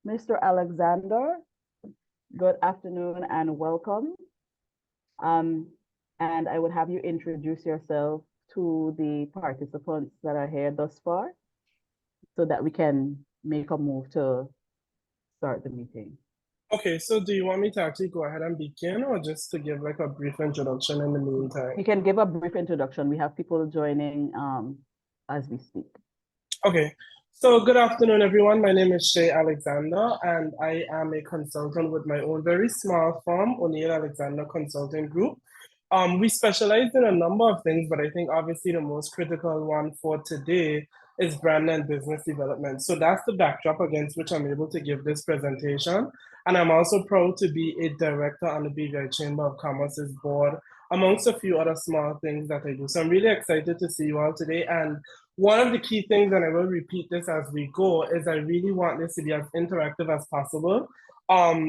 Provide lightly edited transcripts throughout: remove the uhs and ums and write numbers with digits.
Mr. Alexander, good afternoon and welcome. And I would have you introduce yourself to the participants that are here thus far so that we can make a move to start the meeting. Okay, so do you want me to actually go ahead and begin or just to give like a brief introduction in the meantime? You can give a brief introduction. We have people joining as we speak. Okay, so good afternoon, everyone. My name is Shea Alexander, and I am a consultant with my own very small firm, O'Neill Alexander Consulting Group. We specialize in a number of things, but I think obviously the most critical one for today is brand and business development. So that's the backdrop against which I'm able to give this presentation. And I'm also proud to be a director on the BVI Chamber of Commerce's board, amongst a few other small things that I do. So I'm really excited to see you all today. And one of the key things, and I will repeat this as we go, is I really want this to be as interactive as possible.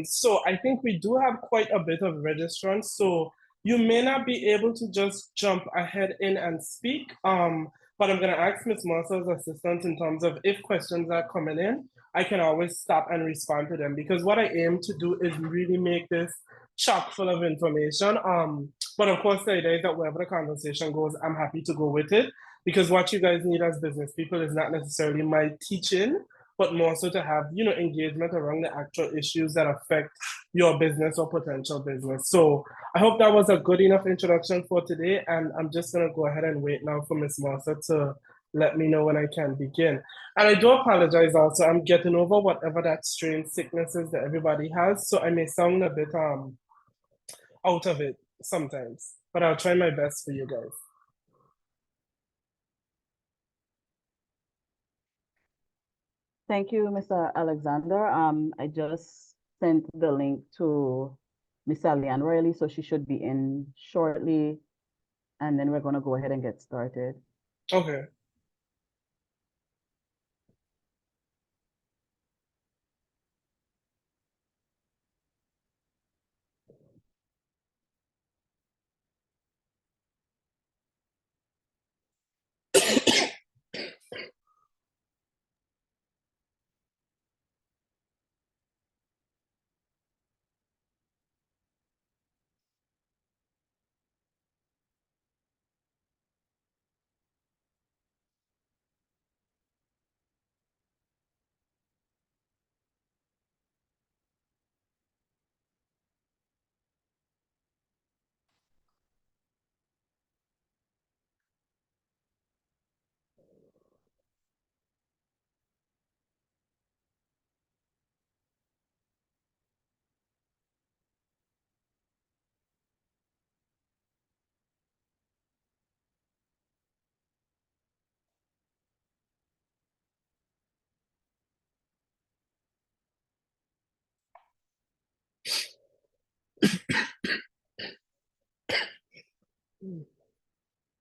So I think we do have quite a bit of registrants. So you may not be able to just jump ahead in and speak, but I'm going to ask Ms. Mercer's assistant in terms of if questions are coming in, I can always stop and respond to them, because what I aim to do is really make this chock full of information. But of course, the idea is that wherever the conversation goes, I'm happy to go with it, because what you guys need as business people is not necessarily my teaching, but more so to have, engagement around the actual issues that affect your business or potential business. So I hope that was a good enough introduction for today. And I'm just going to go ahead and wait now for Ms. Mercer to let me know when I can begin. And I do apologize also, I'm getting over whatever that strange sickness is that everybody has. So I may sound a bit out of it sometimes, but I'll try my best for you guys. Thank you, Mr. Alexander. I just sent the link to Miss Sally-Ann Riley, so she should be in shortly. And then we're going to go ahead and get started. Okay.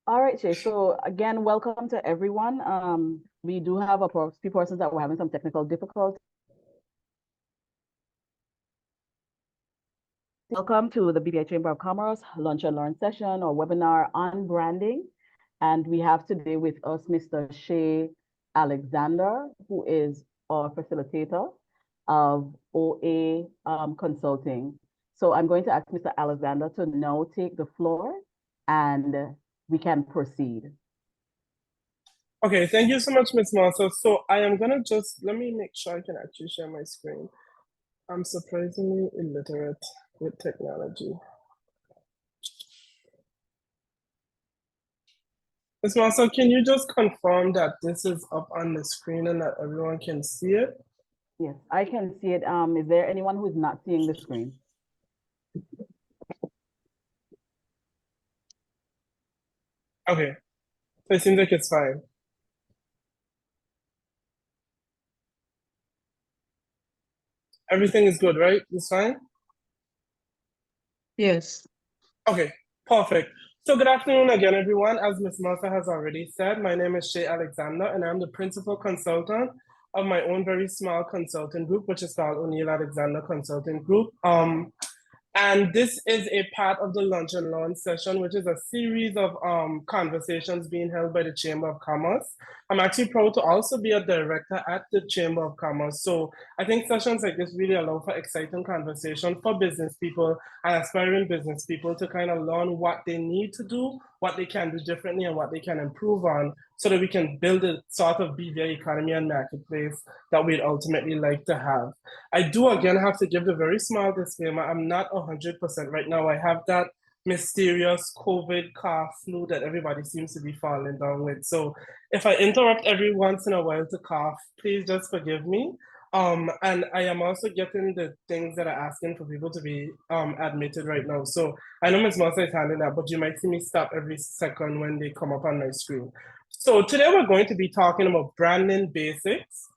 All right, Shay. So again, welcome to everyone. We do have a few persons that were having some technical difficulties. Welcome to the BVI Chamber of Commerce Lunch and Learn session or webinar on branding. And we have today with us Mr. Shea Alexander, who is our facilitator of OA Consulting. So I'm going to ask Mr. Alexander to now take the floor and we can proceed. Okay, thank you so much, Ms. Mercer. So I am gonna let me make sure I can actually share my screen. I'm surprisingly illiterate with technology. Ms. Mercer, can you just confirm that this is up on the screen and that everyone can see it? Yes, I can see it. Is there anyone who is not seeing the screen? Okay, so it seems like it's fine. Everything is good, right? It's fine? Yes. Okay, perfect. So good afternoon again, everyone. As Ms. Mercer has already said, my name is Shea Alexander, and I'm the principal consultant of my own very small consulting group, which is called O'Neill Alexander Consulting Group. And this is a part of the Lunch and Learn session, which is a series of conversations being held by the Chamber of Commerce. I'm actually proud to also be a director at the Chamber of Commerce. So I think sessions like this really allow for exciting conversation for business people and aspiring business people to kind of learn what they need to do, what they can do differently, and what they can improve on, so that we can build a sort of BVI economy and marketplace that we'd ultimately like to have. I do again have to give the very small disclaimer. I'm not 100% right now. I have that mysterious COVID cough flu that everybody seems to be falling down with. So if I interrupt every once in a while to cough, please just forgive me. And I am also getting the things that are asking for people to be admitted right now. So I know Ms. Martha is handling that, but you might see me stop every second when they come up on my screen. So today we're going to be talking about branding basics.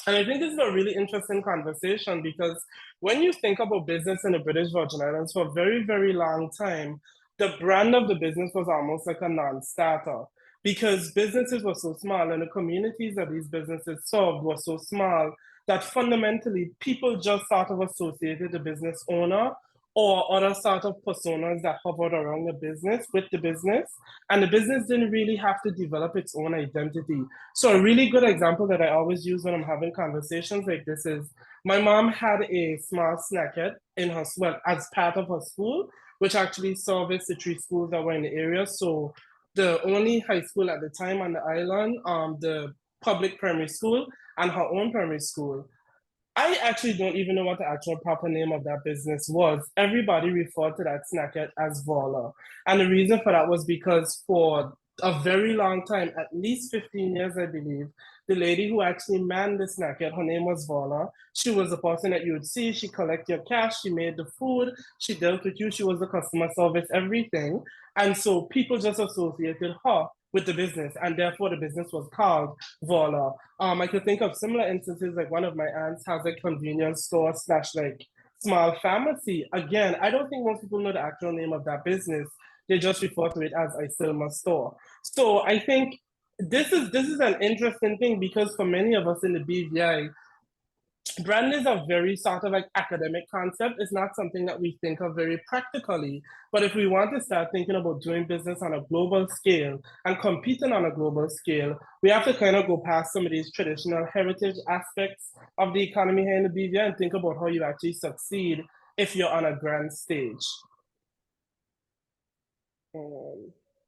And I think this is a really interesting conversation because when you think about business in the British Virgin Islands for a very, very long time, the brand of the business was almost like a non-starter because businesses were so small and the communities that these businesses served were so small that fundamentally people just sort of associated the business owner or other sort of personas that hovered around the business with the business. And the business didn't really have to develop its own identity. So a really good example that I always use when I'm having conversations like this is my mom had a small snackette in her, well, as part of her school, which actually serviced the 3 schools that were in the area. So the only high school at the time on the island, the public primary school, and her own primary school. I actually don't even know what the actual proper name of that business was. Everybody referred to that snackette as Vola. And the reason for that was because for a very long time, at least 15 years, I believe, the lady who actually manned the snackette, her name was Vola. She was the person that you would see. She collected your cash. She made the food. She dealt with you. She was the customer service, everything. And so people just associated her with the business, and therefore the business was called Vola. I could think of similar instances, like one of my aunts has a convenience store slash like small pharmacy. Again, I don't think most people know the actual name of that business. They just refer to it as Isilma store. So I think this is an interesting thing because for many of us in the BVI, brand is a very sort of like academic concept. It's not something that we think of very practically. But if we want to start thinking about doing business on a global scale and competing on a global scale, we have to kind of go past some of these traditional heritage aspects of the economy here in the BVI and think about how you actually succeed if you're on a grand stage.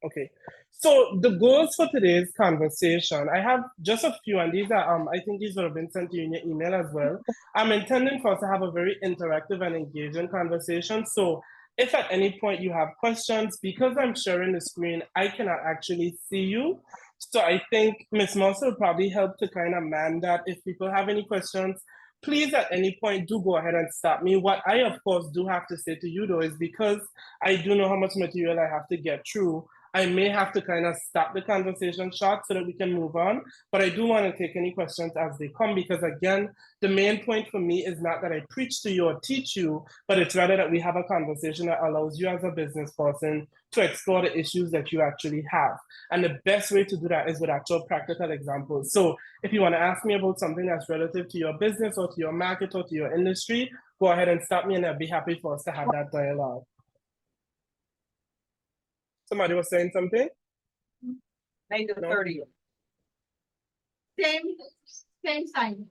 Okay, so the goals for today's conversation, I have just a few, and these are, I think these would have been sent to you in your email as well. I'm intending for us to have a very interactive and engaging conversation. So if at any point you have questions, because I'm sharing the screen, I cannot actually see you. So I think Ms. Moss will probably help to kind of man that. If people have any questions, please at any point do go ahead and stop me. What I, of course, do have to say to you though is because I do know how much material I have to get through, I may have to kind of stop the conversation short so that we can move on. But I do want to take any questions as they come because, again, the main point for me is not that I preach to you or teach you, but it's rather that we have a conversation that allows you as a business person to explore the issues that you actually have. And the best way to do that is with actual practical examples. So if you want to ask me about something that's relative to your business or to your market or to your industry, go ahead and stop me and I'll be happy for us to have that dialogue. Somebody was saying something? May the 30th. Same sign.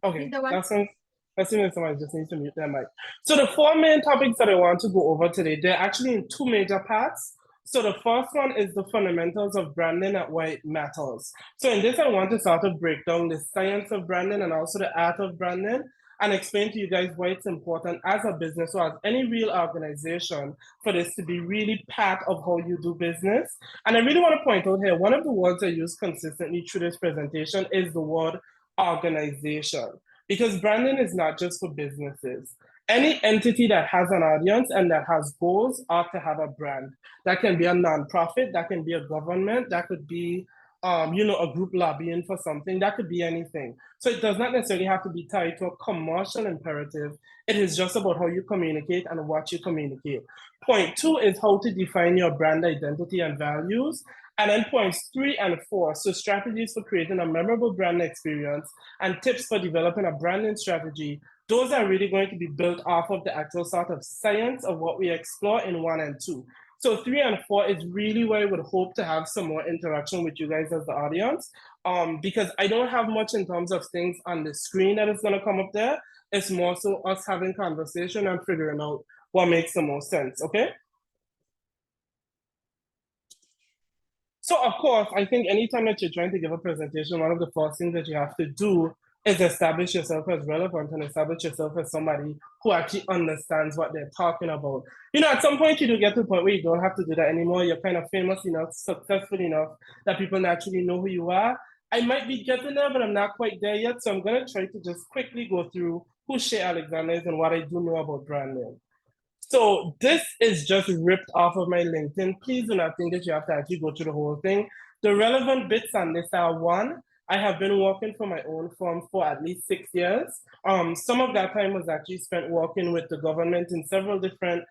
Okay, that seems somebody just needs to mute their mic. So the 4 main topics that I want to go over today, they're actually in 2 major parts. So the first one is the fundamentals of branding and why it matters. So in this, I want to sort of break down the science of branding and also the art of branding and explain to you guys why it's important as a business or as any real organization for this to be really part of how you do business. And I really want to point out here, one of the words I use consistently through this presentation is the word organization, because branding is not just for businesses. Any entity that has an audience and that has goals ought to have a brand. That can be a nonprofit, that can be a government, that could be a group lobbying for something, that could be anything. So it does not necessarily have to be tied to a commercial imperative. It is just about how you communicate and what you communicate. Point 2 is how to define your brand identity and values. And then points 3 and 4, so strategies for creating a memorable brand experience and tips for developing a branding strategy those are really going to be built off of the actual sort of science of what we explore in 1 and 2. So 3 and 4 is really where I would hope to have some more interaction with you guys as the audience, because I don't have much in terms of things on the screen that is going to come up there. It's more so us having conversation and figuring out what makes the most sense, okay? So of course, I think anytime that you're trying to give a presentation, one of the first things that you have to do is establish yourself as relevant and establish yourself as somebody who actually understands what they're talking about. You know, at some point you do get to the point where you don't have to do that anymore. You're kind of famous enough, successful enough that people naturally know who you are. I might be getting there, but I'm not quite there yet. So I'm going to try to just quickly go through who Shea Alexander is and what I do know about branding. So this is just ripped off of my LinkedIn. Please do not think that you have to actually go through the whole thing. The relevant bits on this are: 1, I have been working for my own firm for at least 6 years. Some of that time was actually spent working with the government in several different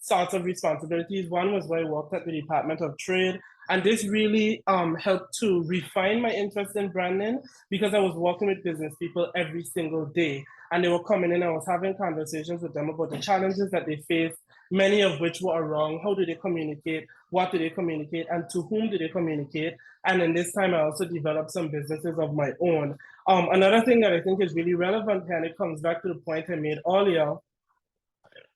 sorts of responsibilities. One was where I worked at the Department of Trade, and this really helped to refine my interest in branding because I was working with business people every single day. And they were coming in, I was having conversations with them about the challenges that they face, many of which were wrong. How do they communicate? What do they communicate? And to whom do they communicate? And in this time, I also developed some businesses of my own. Another thing that I think is really relevant, and it comes back to the point I made earlier,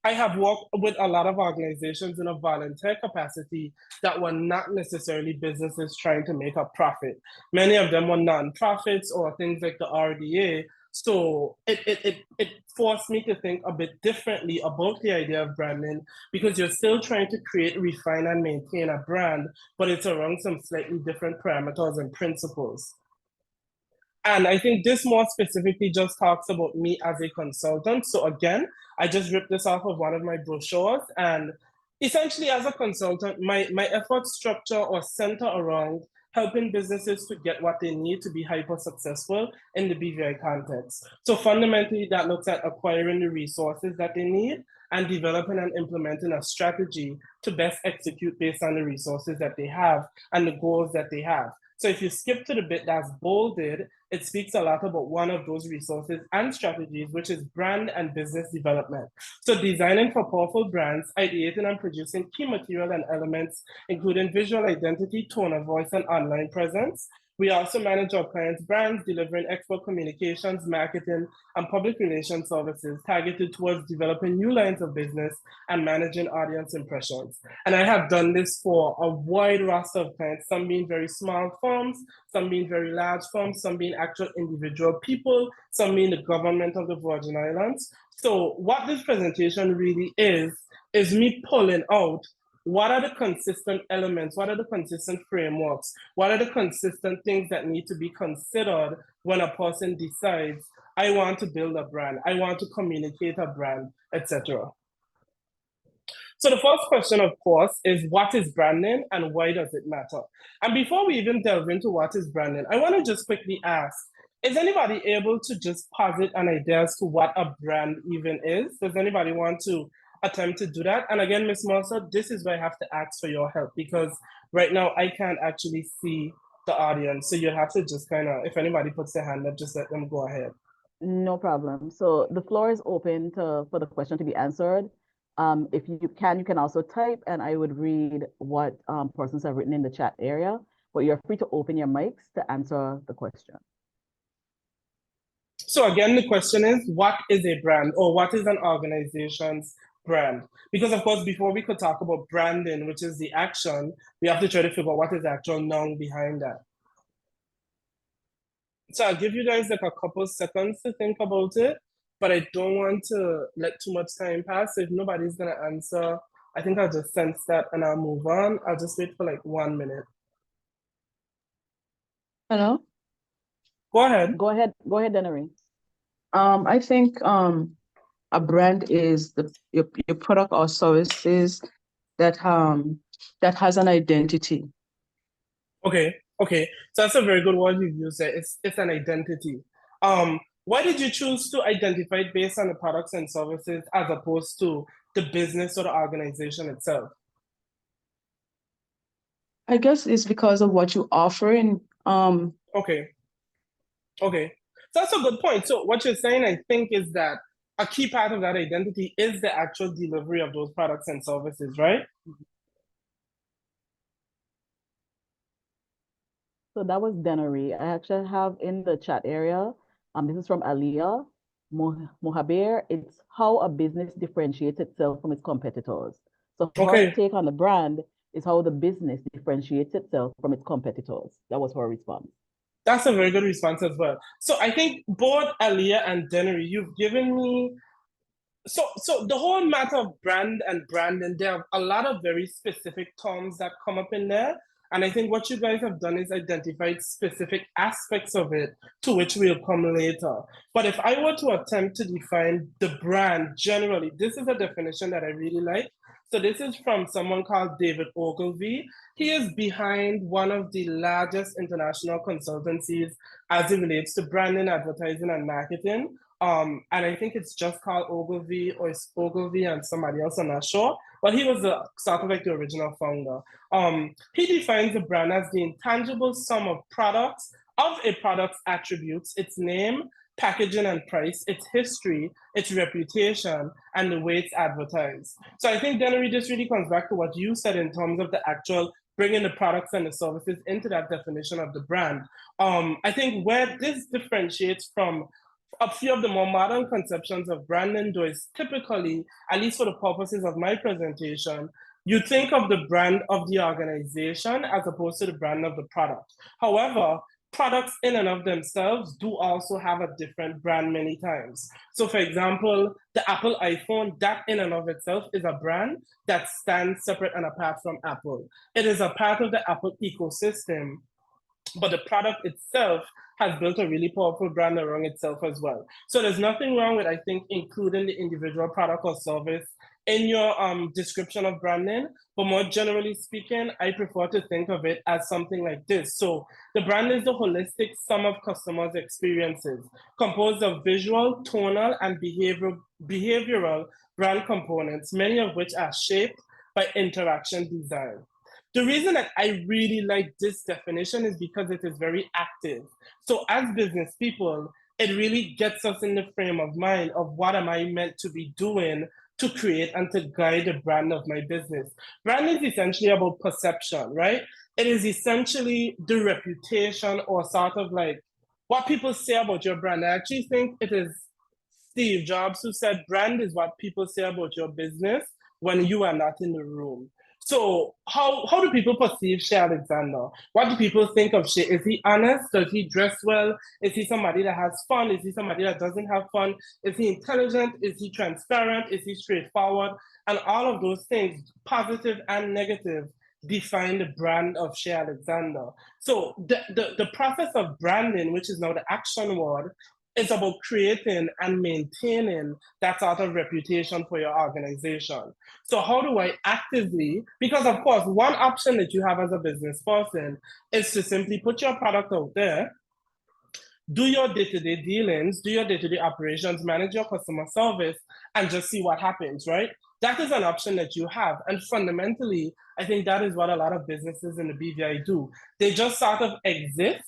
I have worked with a lot of organizations in a volunteer capacity that were not necessarily businesses trying to make a profit. Many of them were nonprofits or things like the RDA. So it forced me to think a bit differently about the idea of branding, because you're still trying to create, refine, and maintain a brand, but it's around some slightly different parameters and principles. And I think this more specifically just talks about me as a consultant. So again, I just ripped this off of one of my brochures. And essentially, as a consultant, my effort structure or center around helping businesses to get what they need to be hyper successful in the BVI context. So fundamentally, that looks at acquiring the resources that they need and developing and implementing a strategy to best execute based on the resources that they have and the goals that they have. So if you skip to the bit that's bolded, it speaks a lot about one of those resources and strategies, which is brand and business development. So designing for powerful brands, ideating and producing key material and elements, including visual identity, tone of voice, and online presence. We also manage our clients' brands, delivering expert communications, marketing, and public relations services targeted towards developing new lines of business and managing audience impressions. And I have done this for a wide roster of clients, some being very small firms, some being very large firms, some being actual individual people, some being the government of the Virgin Islands. So what this presentation really is me pulling out what are the consistent elements, what are the consistent frameworks, what are the consistent things that need to be considered when a person decides, I want to build a brand, I want to communicate a brand, etc. So the first question, of course, is what is branding and why does it matter? And before we even delve into what is branding, I want to just quickly ask, is anybody able to just posit an idea as to what a brand even is? Does anybody want to attempt to do that? And again, Ms. Mercer, this is where I have to ask for your help, because right now I can't actually see the audience. So you'll have to just kind of, if anybody puts their hand up, just let them go ahead. No problem. So the floor is open for the question to be answered. If you can also type, and I would read what persons have written in the chat area, but you're free to open your mics to answer the question. So again, the question is, what is a brand, or what is an organization's brand? Because of course, before we could talk about branding, which is the action, we have to try to figure out what is the actual noun behind that. So I'll give you guys like a couple seconds to think about it, but I don't want to let too much time pass. So if nobody's gonna answer, I think I'll just sense that and I'll move on. I'll just wait for like 1 minute. Hello? Go ahead. Go ahead, Dennery. I think a brand is your product or services that has an identity. Okay. So that's a very good word you've used there. It's an identity. Why did you choose to identify it based on the products and services as opposed to the business or the organization itself? I guess it's because of what you offer in Okay. that's a good point. So what you're saying, I think, is that a key part of that identity is the actual delivery of those products and services, right? So that was Denery. I actually have in the chat area, this is from Aliyah Mohabir. It's how a business differentiates itself from its competitors. So her Okay. take on the brand is how the business differentiates itself from its competitors. That was her response. That's a very good response as well. So I think both Aliyah and Denery, you've given me so the whole matter of brand and branding, there are a lot of very specific terms that come up in there. And I think what you guys have done is identified specific aspects of it to which we'll come later. But if I were to attempt to define the brand generally, this is a definition that I really like. So this is from someone called David Ogilvy. He is behind one of the largest international consultancies as it relates to branding, advertising, and marketing. And I think it's just called Ogilvy, or it's Ogilvy and somebody else, I'm not sure. But he was the sort of like the original founder. He defines a brand as the intangible sum of products, of a product's attributes, its name, packaging and price, its history, its reputation, and the way it's advertised. So I think, Denery, this really comes back to what you said in terms of the actual bringing the products and the services into that definition of the brand. I think where this differentiates from a few of the more modern conceptions of branding, though, is typically, at least for the purposes of my presentation, you think of the brand of the organization as opposed to the brand of the product. However, products in and of themselves do also have a different brand many times. So for example, the Apple iPhone, that in and of itself is a brand that stands separate and apart from Apple. It is a part of the Apple ecosystem, but the product itself has built a really powerful brand around itself as well. So there's nothing wrong with, I think, including the individual product or service in your description of branding, but more generally speaking, I prefer to think of it as something like this. So the brand is the holistic sum of customers' experiences, composed of visual, tonal, and behavioral brand components, many of which are shaped by interaction design. The reason that I really like this definition is because it is very active. So as business people, it really gets us in the frame of mind of what am I meant to be doing to create and to guide the brand of my business. Brand is essentially about perception, right? It is essentially the reputation or sort of like what people say about your brand. I actually think it is Steve Jobs who said brand is what people say about your business when you are not in the room. So how do people perceive Shea Alexander? What do people think of Shea? Is he honest? Does he dress well? Is he somebody that has fun? Is he somebody that doesn't have fun? Is he intelligent? Is he transparent? Is he straightforward? And all of those things, positive and negative, define the brand of Shea Alexander. So the process of branding, which is now the action word, is about creating and maintaining that sort of reputation for your organization. So how do I actively, because of course, one option that you have as a business person is to simply put your product out there, do your day-to-day dealings, do your day-to-day operations, manage your customer service, and just see what happens, right? That is an option that you have. And fundamentally, I think that is what a lot of businesses in the BVI do. They just sort of exist,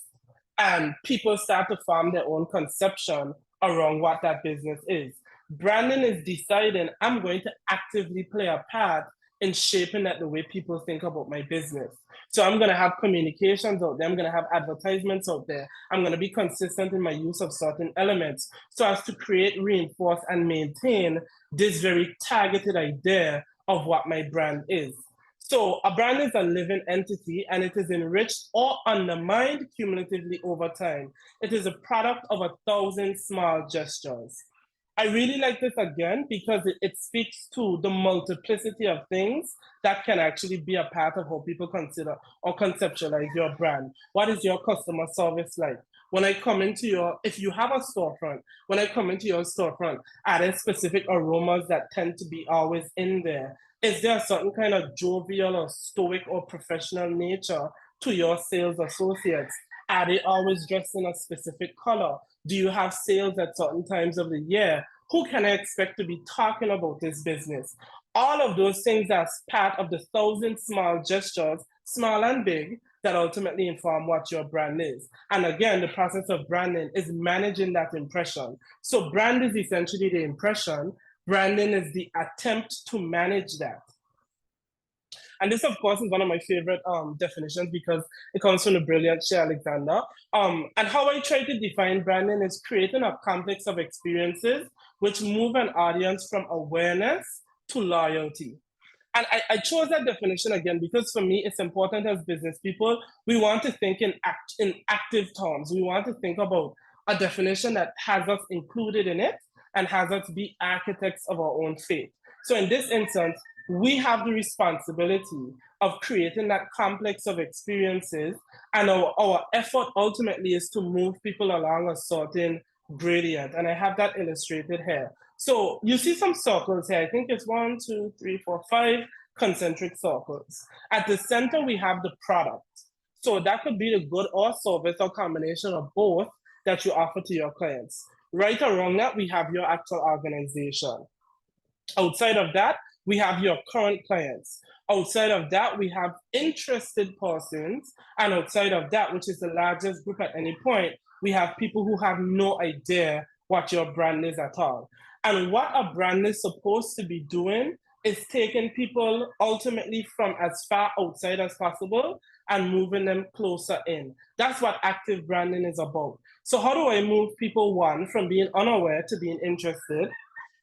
and people start to form their own conception around what that business is. Branding is deciding I'm going to actively play a part in shaping that the way people think about my business. So I'm going to have communications out there. I'm going to have advertisements out there. I'm going to be consistent in my use of certain elements so as to create, reinforce, and maintain this very targeted idea of what my brand is. So a brand is a living entity, and it is enriched or undermined cumulatively over time. It is a product of 1,000 small gestures. I really like this again because it speaks to the multiplicity of things that can actually be a part of how people consider or conceptualize your brand. What is your customer service like? When I come into if you have a storefront, when I come into your storefront, are there specific aromas that tend to be always in there? Is there a certain kind of jovial or stoic or professional nature to your sales associates? Are they always dressed in a specific color? Do you have sales at certain times of the year? Who can I expect to be talking about this business? All of those things are part of the 1,000 small gestures, small and big, that ultimately inform what your brand is. And again, the process of branding is managing that impression. So brand is essentially the impression. Branding is the attempt to manage that. And this, of course, is one of my favorite definitions because it comes from the brilliant Shea Alexander. And how I try to define branding is creating a complex of experiences which move an audience from awareness to loyalty. And I chose that definition again because for me, it's important as business people. We want to think in active terms. We want to think about a definition that has us included in it and has us be architects of our own fate. So in this instance, we have the responsibility of creating that complex of experiences, and our effort ultimately is to move people along a certain gradient. And I have that illustrated here. So you see some circles here. I think it's 1, 2, 3, 4, 5 concentric circles. At the center, we have the product. So that could be the good or service or combination of both that you offer to your clients. Right around that, we have your actual organization. Outside of that, we have your current clients. Outside of that, we have interested persons. And outside of that, which is the largest group at any point, we have people who have no idea what your brand is at all. And what a brand is supposed to be doing is taking people ultimately from as far outside as possible and moving them closer in. That's what active branding is about. So how do I move people, one, from being unaware to being interested,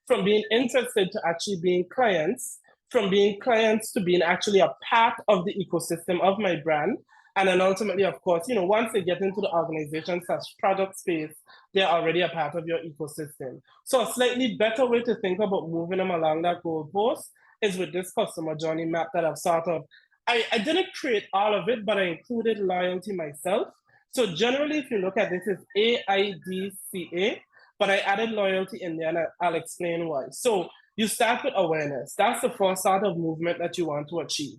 from being interested to actually being clients, from being clients to being actually a part of the ecosystem of my brand. And then ultimately, of course, once they get into the organization / product space, they're already a part of your ecosystem. So a slightly better way to think about moving them along that goalpost is with this customer journey map that I've sort of, I didn't create all of it, but I included loyalty myself. So generally, if you look at this, it's AIDCA, but I added loyalty in there, and I'll explain why. So you start with awareness. That's the first sort of movement that you want to achieve.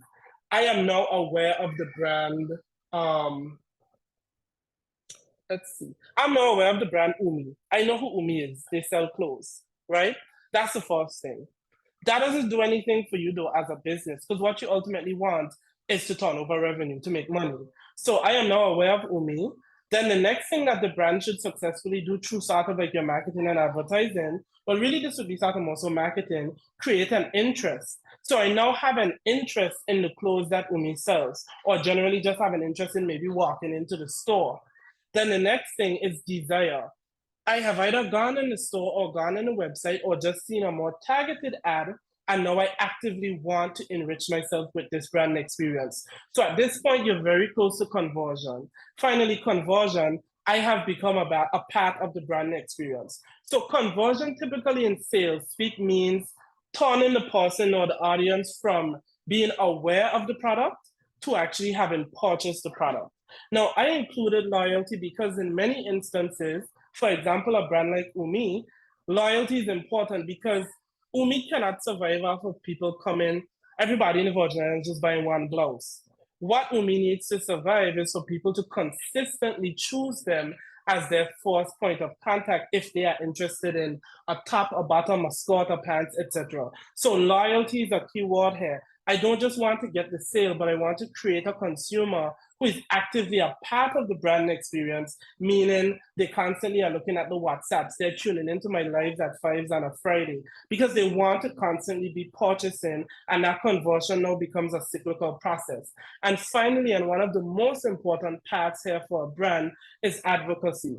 I am now aware of the brand. Let's see. I'm now aware of the brand Umi. I know who Umi is. They sell clothes, right? That's the first thing. That doesn't do anything for you though as a business, because what you ultimately want is to turn over revenue, to make money. So I am now aware of Umi. Then the next thing that the brand should successfully do through sort of like your marketing and advertising, well, really this would be sort of more so marketing, create an interest. So I now have an interest in the clothes that Umi sells, or generally just have an interest in maybe walking into the store. Then the next thing is desire. I have either gone in the store or gone in the website or just seen a more targeted ad, and now I actively want to enrich myself with this brand experience. So at this point, you're very close to conversion. Finally, conversion, I have become a part of the brand experience. So conversion typically in sales speak means turning the person or the audience from being aware of the product to actually having purchased the product. Now, I included loyalty because in many instances, for example, a brand like Umi, loyalty is important because Umi cannot survive off of people coming, everybody in the Virgin Islands just buying one blouse. What Umi needs to survive is for people to consistently choose them as their first point of contact if they are interested in a top, a bottom, a skirt, a pants, etc. So loyalty is a key word here. I don't just want to get the sale, but I want to create a consumer who is actively a part of the brand experience, meaning they constantly are looking at the WhatsApps, they're tuning into my lives at 5s on a Friday, because they want to constantly be purchasing, and that conversion now becomes a cyclical process. And finally, and one of the most important parts here for a brand is advocacy.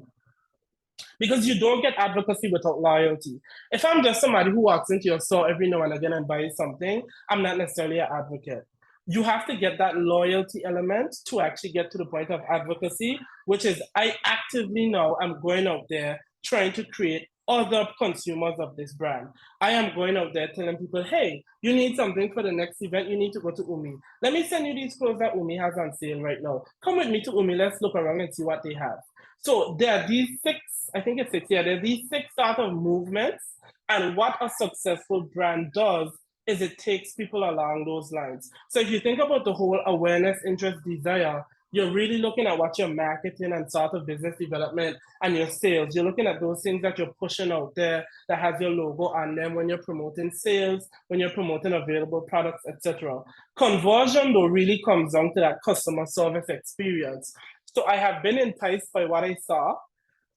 Because you don't get advocacy without loyalty. If I'm just somebody who walks into your store every now and again and buys something, I'm not necessarily an advocate. You have to get that loyalty element to actually get to the point of advocacy, which is I actively now am going out there trying to create other consumers of this brand. I am going out there telling people, hey, you need something for the next event, you need to go to Umi. Let me send you these clothes that Umi has on sale right now. Come with me to Umi, let's look around and see what they have. So there are these 6, I think it's 6, yeah, there are these 6 sort of movements, and what a successful brand does is it takes people along those lines. So if you think about the whole awareness, interest, desire, you're really looking at what your marketing and sort of business development and your sales. You're looking at those things that you're pushing out there that has your logo on them when you're promoting sales, when you're promoting available products, etc. Conversion, though, really comes down to that customer service experience. So I have been enticed by what I saw.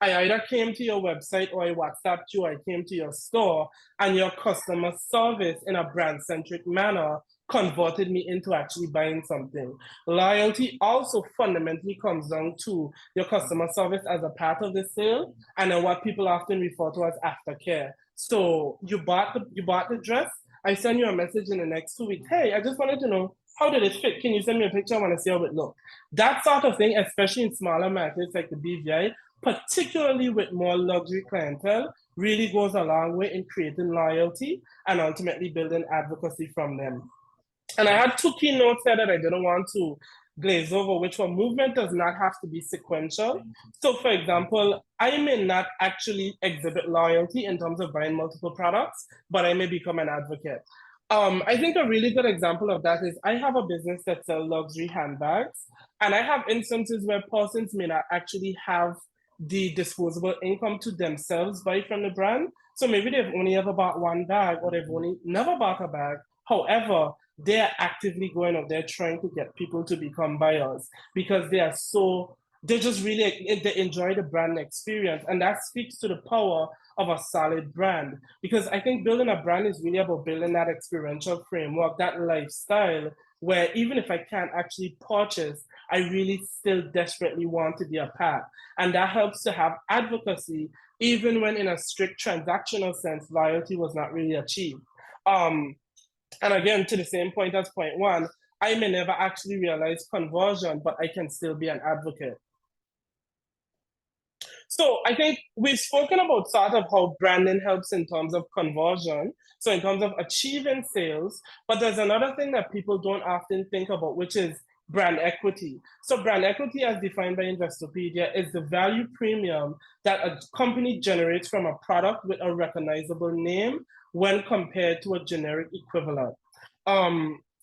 I either came to your website or I WhatsApped you, or I came to your store, and your customer service in a brand-centric manner converted me into actually buying something. Loyalty also fundamentally comes down to your customer service as a part of the sale, and then what people often refer to as aftercare. So you bought the dress, I send you a message in the next 2 weeks. Hey, I just wanted to know, how did it fit? Can you send me a picture? I want to see how it looked. That sort of thing, especially in smaller markets like the BVI, particularly with more luxury clientele, really goes a long way in creating loyalty and ultimately building advocacy from them. And I had two keynotes there that I didn't want to glaze over, which were movement does not have to be sequential. So for example, I may not actually exhibit loyalty in terms of buying multiple products, but I may become an advocate. I think a really good example of that is I have a business that sells luxury handbags, and I have instances where persons may not actually have the disposable income to themselves buy from the brand. So maybe they've only ever bought one bag, or they've only never bought a bag. However, they're actively going out there trying to get people to become buyers because they just really, they enjoy the brand experience. And that speaks to the power of a solid brand. Because I think building a brand is really about building that experiential framework, that lifestyle, where even if I can't actually purchase, I really still desperately want to be a part. And that helps to have advocacy, even when in a strict transactional sense, loyalty was not really achieved. And again, to the same point as point one, I may never actually realize conversion, but I can still be an advocate. So I think we've spoken about sort of how branding helps in terms of conversion, so in terms of achieving sales, but there's another thing that people don't often think about, which is brand equity. So brand equity, as defined by Investopedia, is the value premium that a company generates from a product with a recognizable name when compared to a generic equivalent.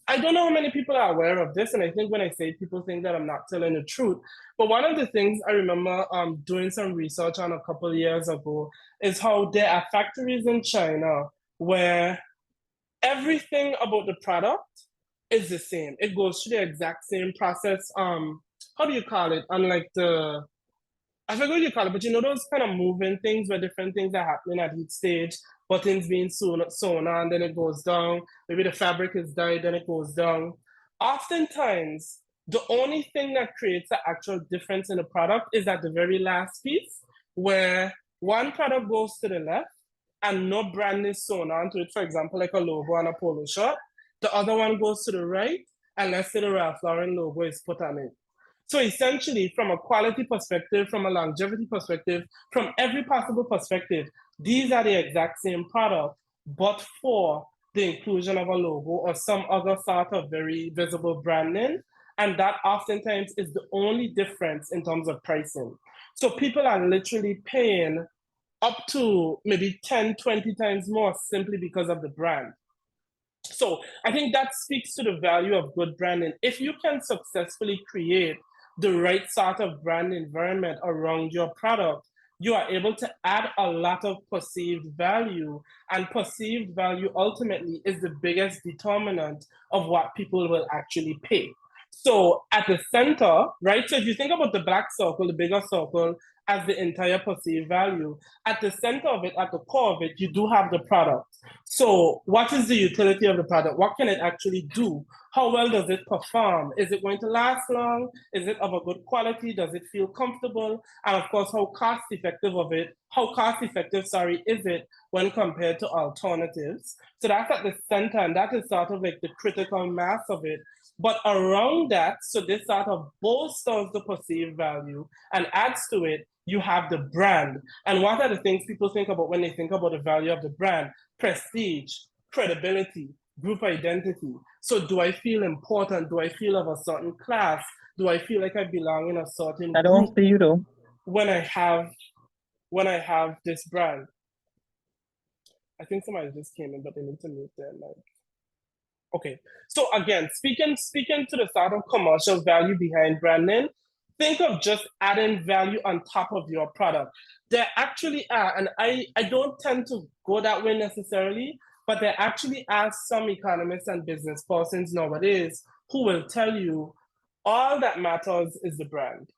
I don't know how many people are aware of this, and I think when I say people think that I'm not telling the truth, but one of the things I remember doing some research on a couple of years ago is how there are factories in China where everything about the product is the same. It goes through the exact same process. How do you call it? Unlike I forget what you call it, but you know those kind of moving things where different things are happening at each stage, buttons being sewn on, then it goes down. Maybe the fabric is dyed, then it goes down. Oftentimes, the only thing that creates the actual difference in the product is at the very last piece, where one product goes to the left and no brand is sewn onto it, for example, like a logo on a polo shirt. The other one goes to the right, and let's say the Ralph Lauren logo is put on it. So essentially, from a quality perspective, from a longevity perspective, from every possible perspective, these are the exact same product, but for the inclusion of a logo or some other sort of very visible branding. And that oftentimes is the only difference in terms of pricing. So people are literally paying up to maybe 10, 20 times more simply because of the brand. So I think that speaks to the value of good branding. If you can successfully create the right sort of brand environment around your product, you are able to add a lot of perceived value, and perceived value ultimately is the biggest determinant of what people will actually pay. So at the center, right? So if you think about the black circle, the bigger circle, as the entire perceived value, at the center of it, at the core of it, you do have the product. So what is the utility of the product? What can it actually do? How well does it perform? Is it going to last long? Is it of a good quality? Does it feel comfortable? And of course, how cost effective is it when compared to alternatives? So that's at the center, and that is sort of like the critical mass of it. But around that, so this sort of bolsters the perceived value and adds to it, you have the brand. And what are the things people think about when they think about the value of the brand? Prestige, credibility, group identity. So do I feel important? Do I feel of a certain class? Do I feel like I belong in a certain I don't group see you though. when I have this brand? I think somebody just came in, but they need to mute their mic. Okay. So again, speaking to the sort of commercial value behind branding, think of just adding value on top of your product. There actually are, and I don't tend to go that way necessarily, but there actually are some economists and business persons nowadays who will tell you all that matters is the brand.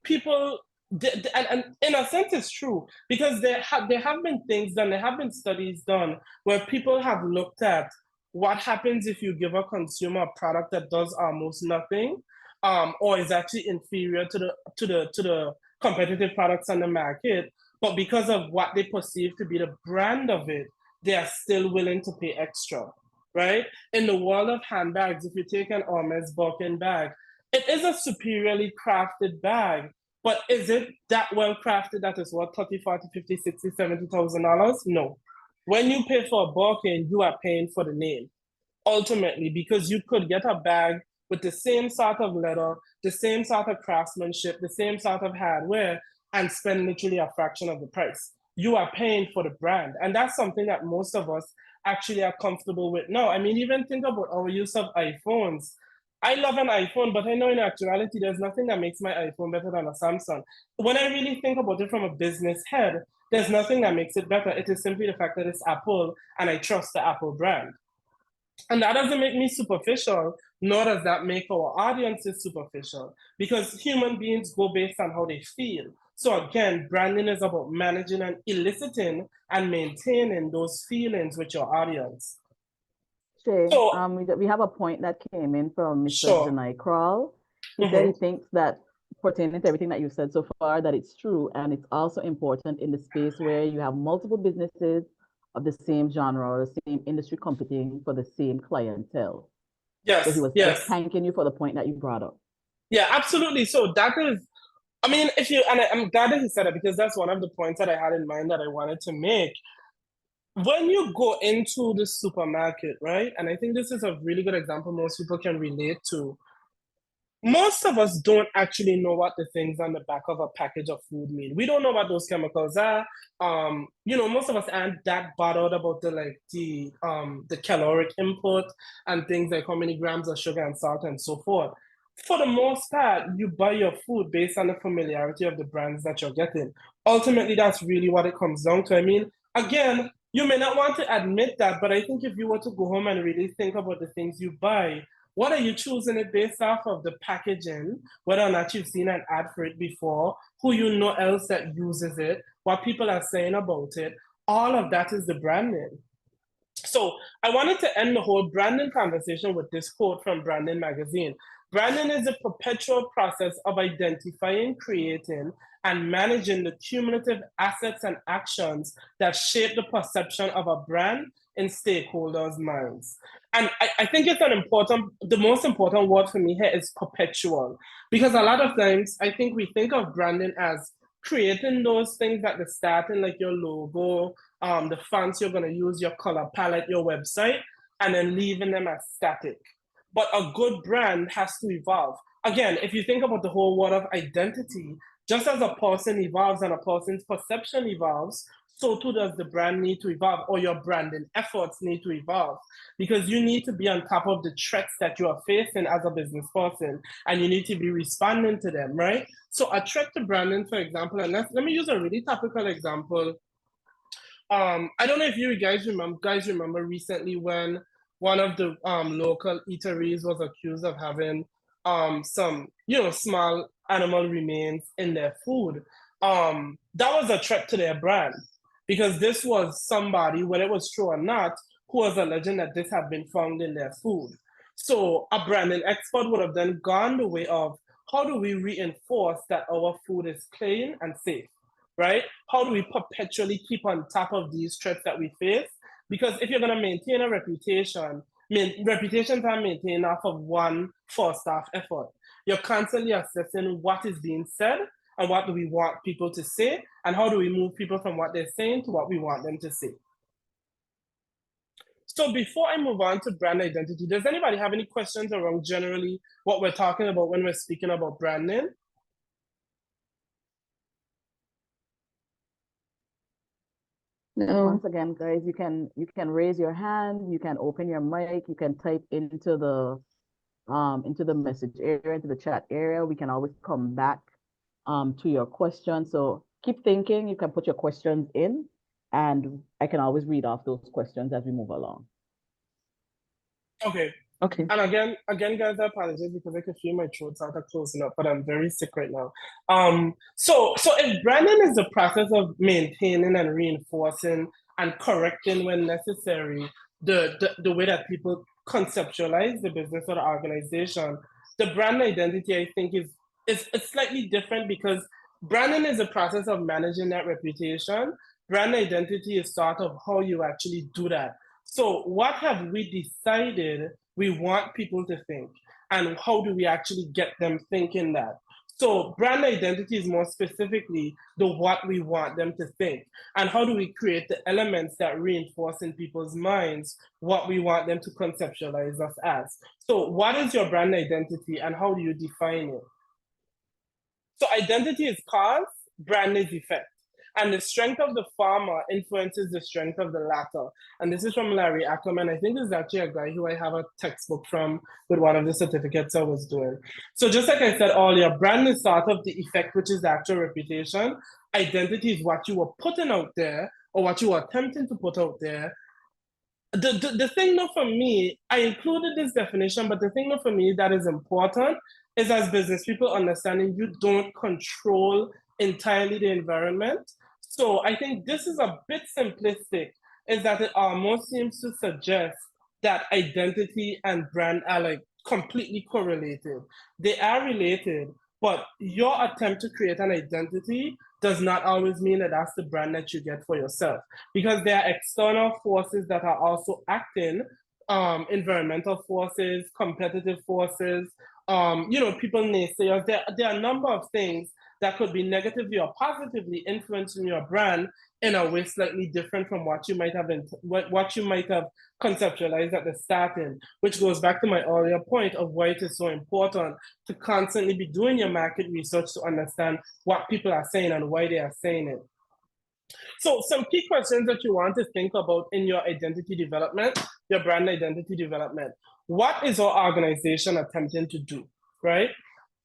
People, and in a sense, it's true because there have been things done, there have been studies done where people have looked at what happens if you give a consumer a product that does almost nothing, or is actually inferior to the competitive products on the market, but because of what they perceive to be the brand of it, they are still willing to pay extra, right? In the world of handbags, if you take an Hermes Birkin bag, it is a superiorly crafted bag, but is it that well crafted that is worth 30, 40, 50, 60, $70,000? No. When you pay for a Birkin, you are paying for the name, ultimately, because you could get a bag with the same sort of leather, the same sort of craftsmanship, the same sort of hardware, and spend literally a fraction of the price. You are paying for the brand. And that's something that most of us actually are comfortable with now. I mean, even think about our use of iPhones. I love an iPhone, but I know in actuality, there's nothing that makes my iPhone better than a Samsung. When I really think about it from a business head, there's nothing that makes it better. It is simply the fact that it's Apple and I trust the Apple brand. And that doesn't make me superficial, nor does that make our audiences superficial, because human beings go based on how they feel. So again, branding is about managing and eliciting and maintaining those feelings with your audience. Shay, So, we have a point that came in from Mr. sure. Janai Kroll. He said he thinks that pertaining to everything that you said so far, that it's true, and it's also important in the space where you have multiple businesses of the same genre or the same industry competing for the same clientele. So he was just thanking you for the point that you brought up. Yeah, absolutely. So that is, I mean, I'm glad that he said it because that's one of the points that I had in mind that I wanted to make. When you go into the supermarket, right? And I think this is a really good example most people can relate to. Most of us don't actually know what the things on the back of a package of food mean. We don't know what those chemicals are. Most of us aren't that bothered about the caloric input and things like how many grams of sugar and salt and so forth. For the most part, you buy your food based on the familiarity of the brands that you're getting. Ultimately, that's really what it comes down to. I mean, again, you may not want to admit that, but I think if you were to go home and really think about the things you buy, what are you choosing it based off of? The packaging, whether or not you've seen an ad for it before, who you know else that uses it, what people are saying about it. All of that is the branding. So I wanted to end the whole branding conversation with this quote from Branding Magazine. Branding is a perpetual process of identifying, creating, and managing the cumulative assets and actions that shape the perception of a brand in stakeholders' minds. And I think it's the most important word for me here is perpetual, because a lot of times I think we think of branding as creating those things at the starting, like your logo, the fonts you're going to use, your color palette, your website, and then leaving them as static. But a good brand has to evolve. Again, if you think about the whole world of identity, just as a person evolves and a person's perception evolves, so too does the brand need to evolve, or your branding efforts need to evolve, because you need to be on top of the threats that you are facing as a business person, and you need to be responding to them, right? So a threat to branding, for example, and let me use a really topical example. I don't know if you guys remember recently when one of the local eateries was accused of having some small animal remains in their food. That was a threat to their brand, because this was somebody, whether it was true or not, who was alleging that this had been found in their food. So a branding expert would have then gone the way of, how do we reinforce that our food is clean and safe, right? How do we perpetually keep on top of these threats that we face? Because if you're going to maintain a reputation, reputations are maintained off of one first-half effort. You're constantly assessing what is being said and what do we want people to say, and how do we move people from what they're saying to what we want them to say. So before I move on to brand identity, does anybody have any questions around generally what we're talking about when we're speaking about branding? No. Once again, guys, you can raise your hand, you can open your mic, you can type into the message area, into the chat area. We can always come back to your question. So keep thinking. You can put your questions in, and I can always read off those questions as we move along. Okay. Okay. And again, guys, I apologize because I can feel my throat started closing up, but I'm very sick right now. So if branding is the process of maintaining and reinforcing and correcting when necessary the way that people conceptualize the business or the organization, the brand identity, I think, is slightly different because branding is a process of managing that reputation. Brand identity is sort of how you actually do that. So what have we decided we want people to think, and how do we actually get them thinking that? So brand identity is more specifically the what we want them to think, and how do we create the elements that reinforce in people's minds what we want them to conceptualize us as. So what is your brand identity and how do you define it? So identity is cause, brand is effect. And the strength of the former influences the strength of the latter. And this is from Larry Ackerman. I think this is actually a guy who I have a textbook from with one of the certificates I was doing. So just like I said earlier, brand is sort of the effect, which is the actual reputation. Identity is what you were putting out there or what you were attempting to put out there. The thing though for me, I included this definition, but the thing though for me that is important is as business people understanding you don't control entirely the environment. So I think this is a bit simplistic, is that it almost seems to suggest that identity and brand are like completely correlated. They are related, but your attempt to create an identity does not always mean that that's the brand that you get for yourself, because there are external forces that are also acting, environmental forces, competitive forces, people naysayers. There are a number of things that could be negatively or positively influencing your brand in a way slightly different from what you might have conceptualized at the starting, which goes back to my earlier point of why it is so important to constantly be doing your market research to understand what people are saying and why they are saying it. So some key questions that you want to think about in your identity development, your brand identity development. What is our organization attempting to do, right?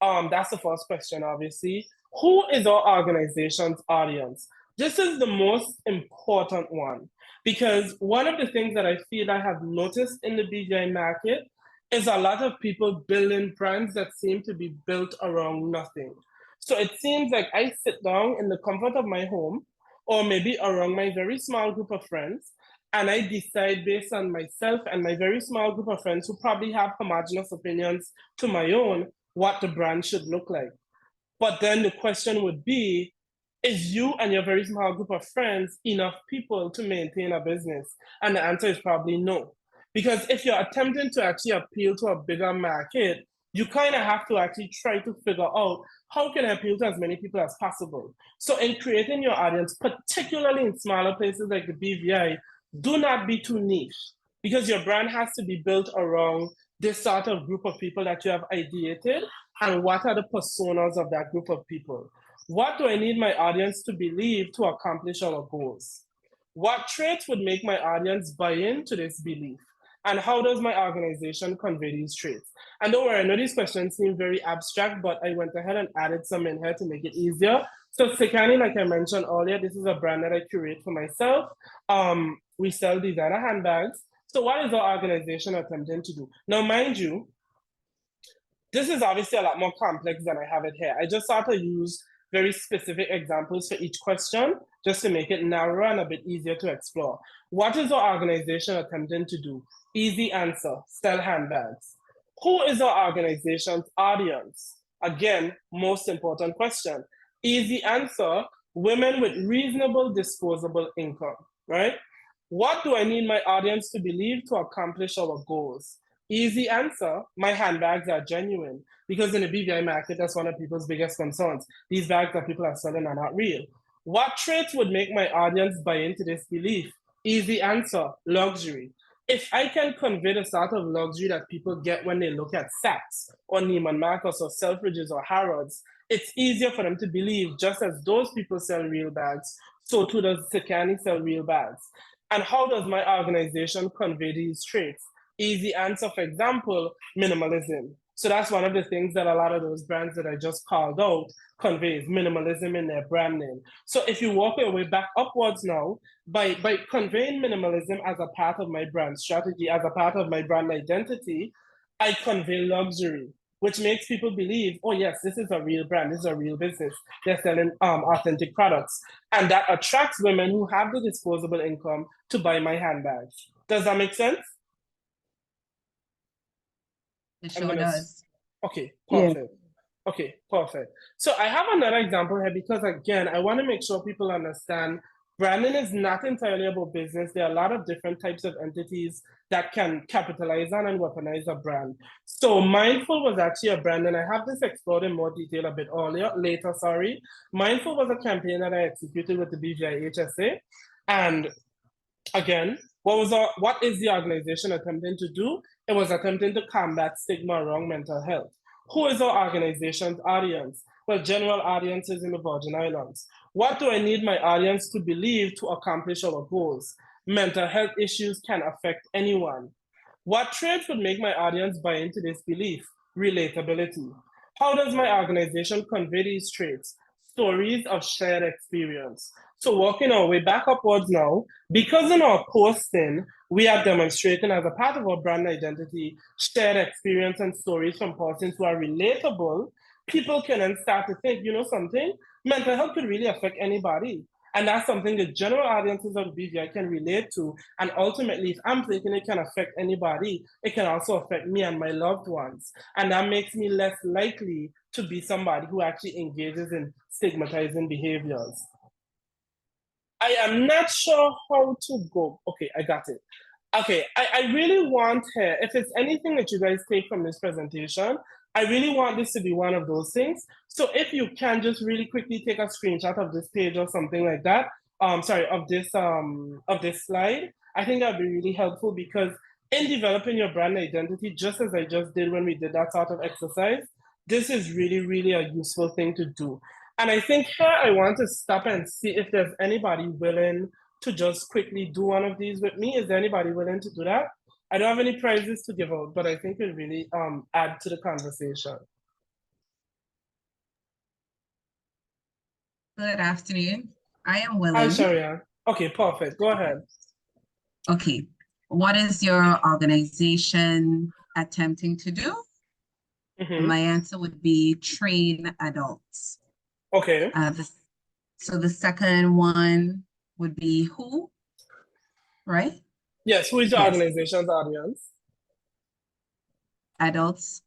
That's the first question, obviously. Who is our organization's audience? This is the most important one, because one of the things that I feel I have noticed in the BVI market is a lot of people building brands that seem to be built around nothing. So it seems like I sit down in the comfort of my home, or maybe around my very small group of friends, and I decide based on myself and my very small group of friends who probably have homogenous opinions to my own, what the brand should look like. But then the question would be, is you and your very small group of friends enough people to maintain a business? And the answer is probably no. Because if you're attempting to actually appeal to a bigger market, you kind of have to actually try to figure out how can I appeal to as many people as possible. So in creating your audience, particularly in smaller places like the BVI, do not be too niche, because your brand has to be built around this sort of group of people that you have ideated, and what are the personas of that group of people. What do I need my audience to believe to accomplish our goals? What traits would make my audience buy into this belief? And how does my organization convey these traits? And don't worry, I know these questions seem very abstract, but I went ahead and added some in here to make it easier. So Sekani, like I mentioned earlier, this is a brand that I curate for myself. We sell designer handbags. So what is our organization attempting to do? Now, mind you, this is obviously a lot more complex than I have it here. I just sort of use very specific examples for each question, just to make it narrower and a bit easier to explore. What is our organization attempting to do? Easy answer, sell handbags. Who is our organization's audience? Again, most important question. Easy answer, women with reasonable disposable income, right? What do I need my audience to believe to accomplish our goals? Easy answer, my handbags are genuine. Because in the BVI market, that's one of people's biggest concerns. These bags that people are selling are not real. What traits would make my audience buy into this belief? Easy answer, luxury. If I can convey the sort of luxury that people get when they look at Saks or Neiman Marcus or Selfridges or Harrods, it's easier for them to believe, just as those people sell real bags, so too does Sekani sell real bags. And how does my organization convey these traits? Easy answer, for example, minimalism. So that's one of the things that a lot of those brands that I just called out conveys, minimalism in their branding. So if you walk your way back upwards now, by conveying minimalism as a part of my brand strategy, as a part of my brand identity, I convey luxury, which makes people believe, oh yes, this is a real brand, this is a real business. They're selling authentic products. And that attracts women who have the disposable income to buy my handbags. Does that make sense? It sure does. Okay, Yeah. perfect. Okay, perfect. So I have another example here because, again, I want to make sure people understand branding is not entirely about business. There are a lot of different types of entities that can capitalize on and weaponize a brand. So Mindful was actually a brand, and I have this explored in more detail a bit later. Mindful was a campaign that I executed with the BVI HSA. And again, what is the organization attempting to do? It was attempting to combat stigma around mental health. Who is our organization's audience? Well, general audiences in the Virgin Islands. What do I need my audience to believe to accomplish our goals? Mental health issues can affect anyone. What traits would make my audience buy into this belief? Relatability. How does my organization convey these traits? Stories of shared experience. So working our way back upwards now, because in our posting, we are demonstrating as a part of our brand identity, shared experience and stories from persons who are relatable, people can then start to think, you know something, mental health could really affect anybody. And that's something the general audiences of BVI can relate to. And ultimately, if I'm thinking it can affect anybody, it can also affect me and my loved ones. And that makes me less likely to be somebody who actually engages in stigmatizing behaviors. I am not sure how to go. Okay, I got it. Okay, I really want here, if it's anything that you guys take from this presentation, I really want this to be one of those things. So if you can just really quickly take a screenshot of this page or something like that, of this slide, I think that'd be really helpful because in developing your brand identity, just as I just did when we did that sort of exercise, this is really, really a useful thing to do. And I think here I want to stop and see if there's anybody willing to just quickly do one of these with me. Is there anybody willing to do that? I don't have any prizes to give out, but I think it really add to the conversation. Good afternoon. I am willing. Hi, Sharia. Okay, perfect. Go ahead. Okay. What is your organization attempting to do? My answer would be train adults. Okay. So the second one would be who, right? Yes, who is your organization's audience? Adults,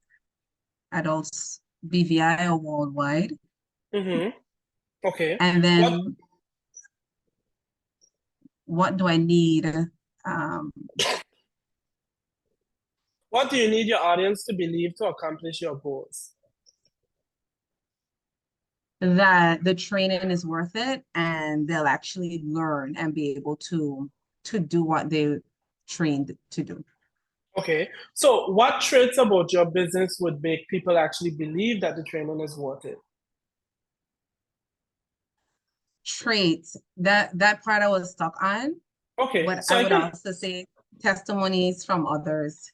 BVI or worldwide. Okay. And then what do I need? What do you need your audience to believe to accomplish your goals? That the training is worth it and they'll actually learn and be able to do what they trained to do. Okay, so what traits about your business would make people actually believe that the training is worth it? Traits, that part I was stuck on. Okay, but so I would also say testimonies from others.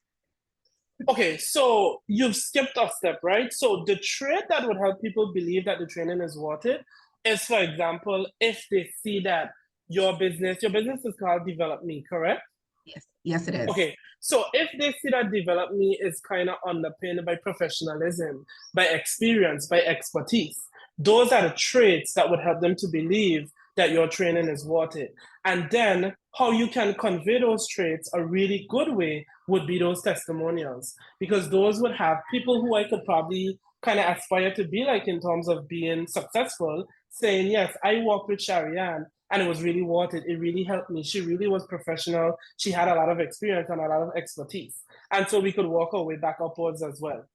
Okay, so you've skipped a step, right? So the trait that would help people believe that the training is worth it is, for example, if they see that your business is called Develop Me, correct? Yes, it is. Okay, so if they see that Develop Me is kind of underpinned by professionalism, by experience, by expertise, those are the traits that would help them to believe that your training is worth it. And then how you can convey those traits, a really good way would be those testimonials, because those would have people who I could probably kind of aspire to be like in terms of being successful, saying, yes, I worked with Sharianne and it was really worth it. It really helped me. She really was professional. She had a lot of experience and a lot of expertise. And so we could work our way back upwards as well.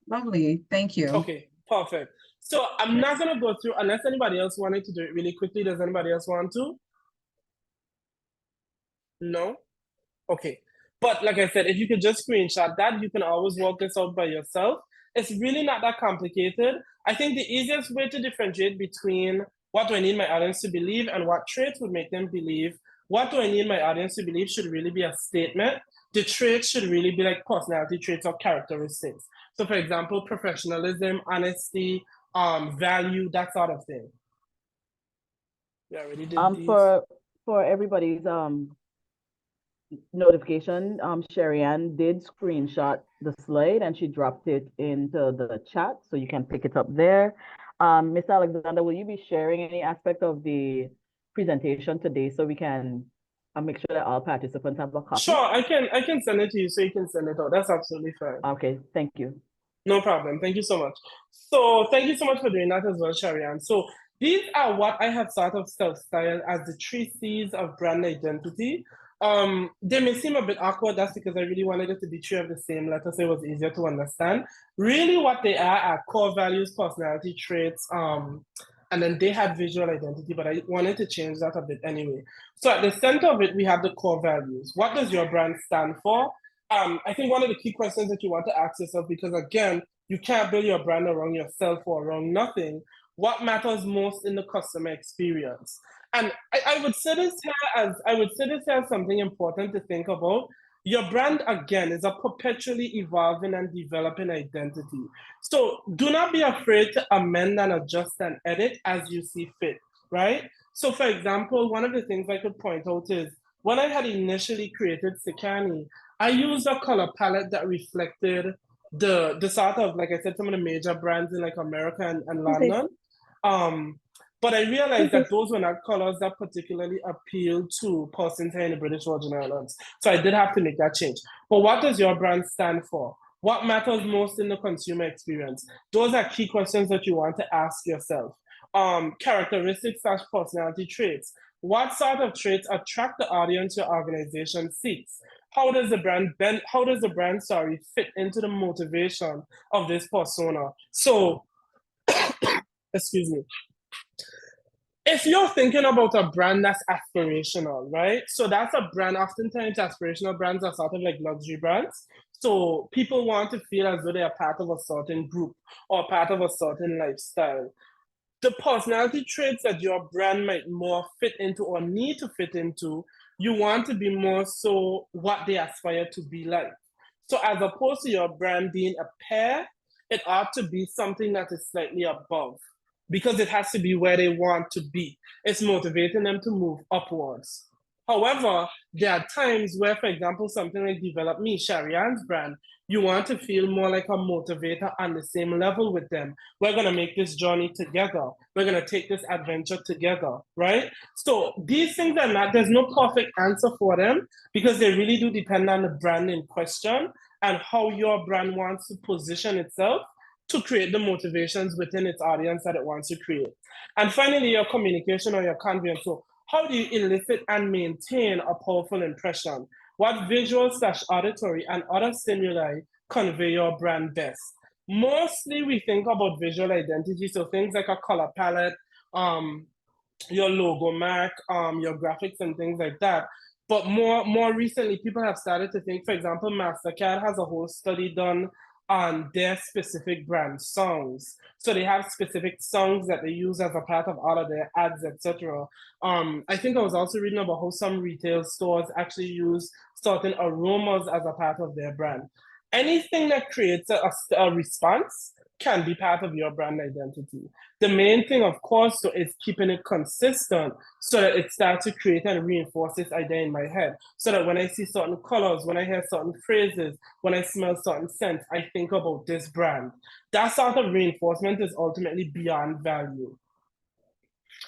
Lovely, thank you. Okay, perfect. So I'm not gonna go through, unless anybody else wanted to do it really quickly. Does anybody else want to? No? Okay. But like I said, if you could just screenshot that, you can always work this out by yourself. It's really not that complicated. I think the easiest way to differentiate between What do I need my audience to believe, and what traits would make them believe? What do I need my audience to believe should really be a statement. The traits should really be like personality traits or characteristics. So for example, professionalism, honesty, value, that sort of thing. We already did these. For everybody's notification, Sherry-Ann did screenshot the slide and she dropped it into the chat, so you can pick it up there. Ms. Alexander, will you be sharing any aspect of the presentation today so we can make sure that all participants have a copy? Sure, I can send it to you so you can send it out. That's absolutely fine. Okay, thank you. No problem. Thank you so much. So thank you so much for doing that as well, Sherry-Ann. So these are what I have sort of self-styled as the 3 C's of brand identity. They may seem a bit awkward. That's because I really wanted it to be 3 of the same letter so it was easier to understand. Really what they are core values, personality traits, and then they have visual identity, but I wanted to change that a bit anyway. So at the center of it, we have the core values. What does your brand stand for? I think one of the key questions that you want to ask yourself, because again, you can't build your brand around yourself or around nothing. What matters most in the customer experience? And I would say this here as something important to think about. Your brand, again, is a perpetually evolving and developing identity. So do not be afraid to amend and adjust and edit as you see fit, right? So for example, one of the things I could point out is when I had initially created Sikani, I used a color palette that reflected the sort of, like I said, some of the major brands in like America and London. But I realized that those were not colors that particularly appealed to persons here in the British Virgin Islands. So I did have to make that change. But what does your brand stand for? What matters most in the consumer experience? Those are key questions that you want to ask yourself. Characteristics / personality traits. What sort of traits attract the audience your organization seeks? How does the brand fit into the motivation of this persona? So, excuse me. If you're thinking about a brand that's aspirational, right? So that's a brand, oftentimes aspirational brands are sort of like luxury brands. So people want to feel as though they are part of a certain group or part of a certain lifestyle. The personality traits that your brand might more fit into or need to fit into, you want to be more so what they aspire to be like. So as opposed to your brand being a pair, it ought to be something that is slightly above, because it has to be where they want to be. It's motivating them to move upwards. However, there are times where, for example, something like Develop Me, Sherry-Ann's brand, you want to feel more like a motivator on the same level with them. We're going to make this journey together. We're going to take this adventure together, right? So these things are not, there's no perfect answer for them, because they really do depend on the brand in question and how your brand wants to position itself to create the motivations within its audience that it wants to create. And finally, your communication or your conveyance. So how do you elicit and maintain a powerful impression? What visual / auditory and other stimuli convey your brand best? Mostly we think about visual identity, so things like a color palette, your logo mark, your graphics and things like that. But more recently, people have started to think, for example, MasterCard has a whole study done on their specific brand songs. So they have specific songs that they use as a part of all of their ads, etc. I think I was also reading about how some retail stores actually use certain aromas as a part of their brand. Anything that creates a response can be part of your brand identity. The main thing, of course, is keeping it consistent so that it starts to create and reinforce this idea in my head. So that when I see certain colors, when I hear certain phrases, when I smell certain scents, I think about this brand. That sort of reinforcement is ultimately beyond value.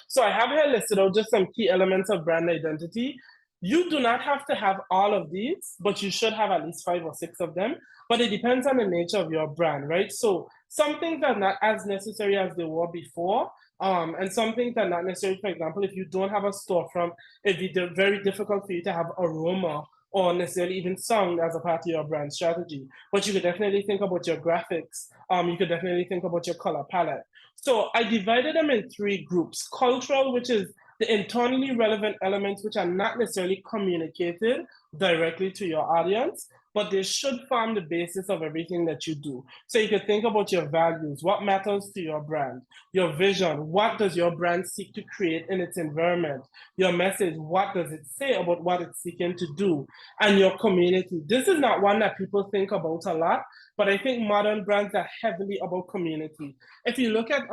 So I have here listed out just some key elements of brand identity. You do not have to have all of these, but you should have at least 5 or 6 of them. But it depends on the nature of your brand, right? So some things are not as necessary as they were before. And some things are not necessary. For example, if you don't have a storefront, it'd be very difficult for you to have aroma or necessarily even sound as a part of your brand strategy. But you could definitely think about your graphics. You could definitely think about your color palette. So I divided them in 3 groups. Cultural, which is the internally relevant elements which are not necessarily communicated directly to your audience. but they should form the basis of everything that you do. So you can think about your values, what matters to your brand, your vision, what does your brand seek to create in its environment, your message, what does it say about what it's seeking to do, and your community. This is not one that people think about a lot, but I think modern brands are heavily about community. If you look at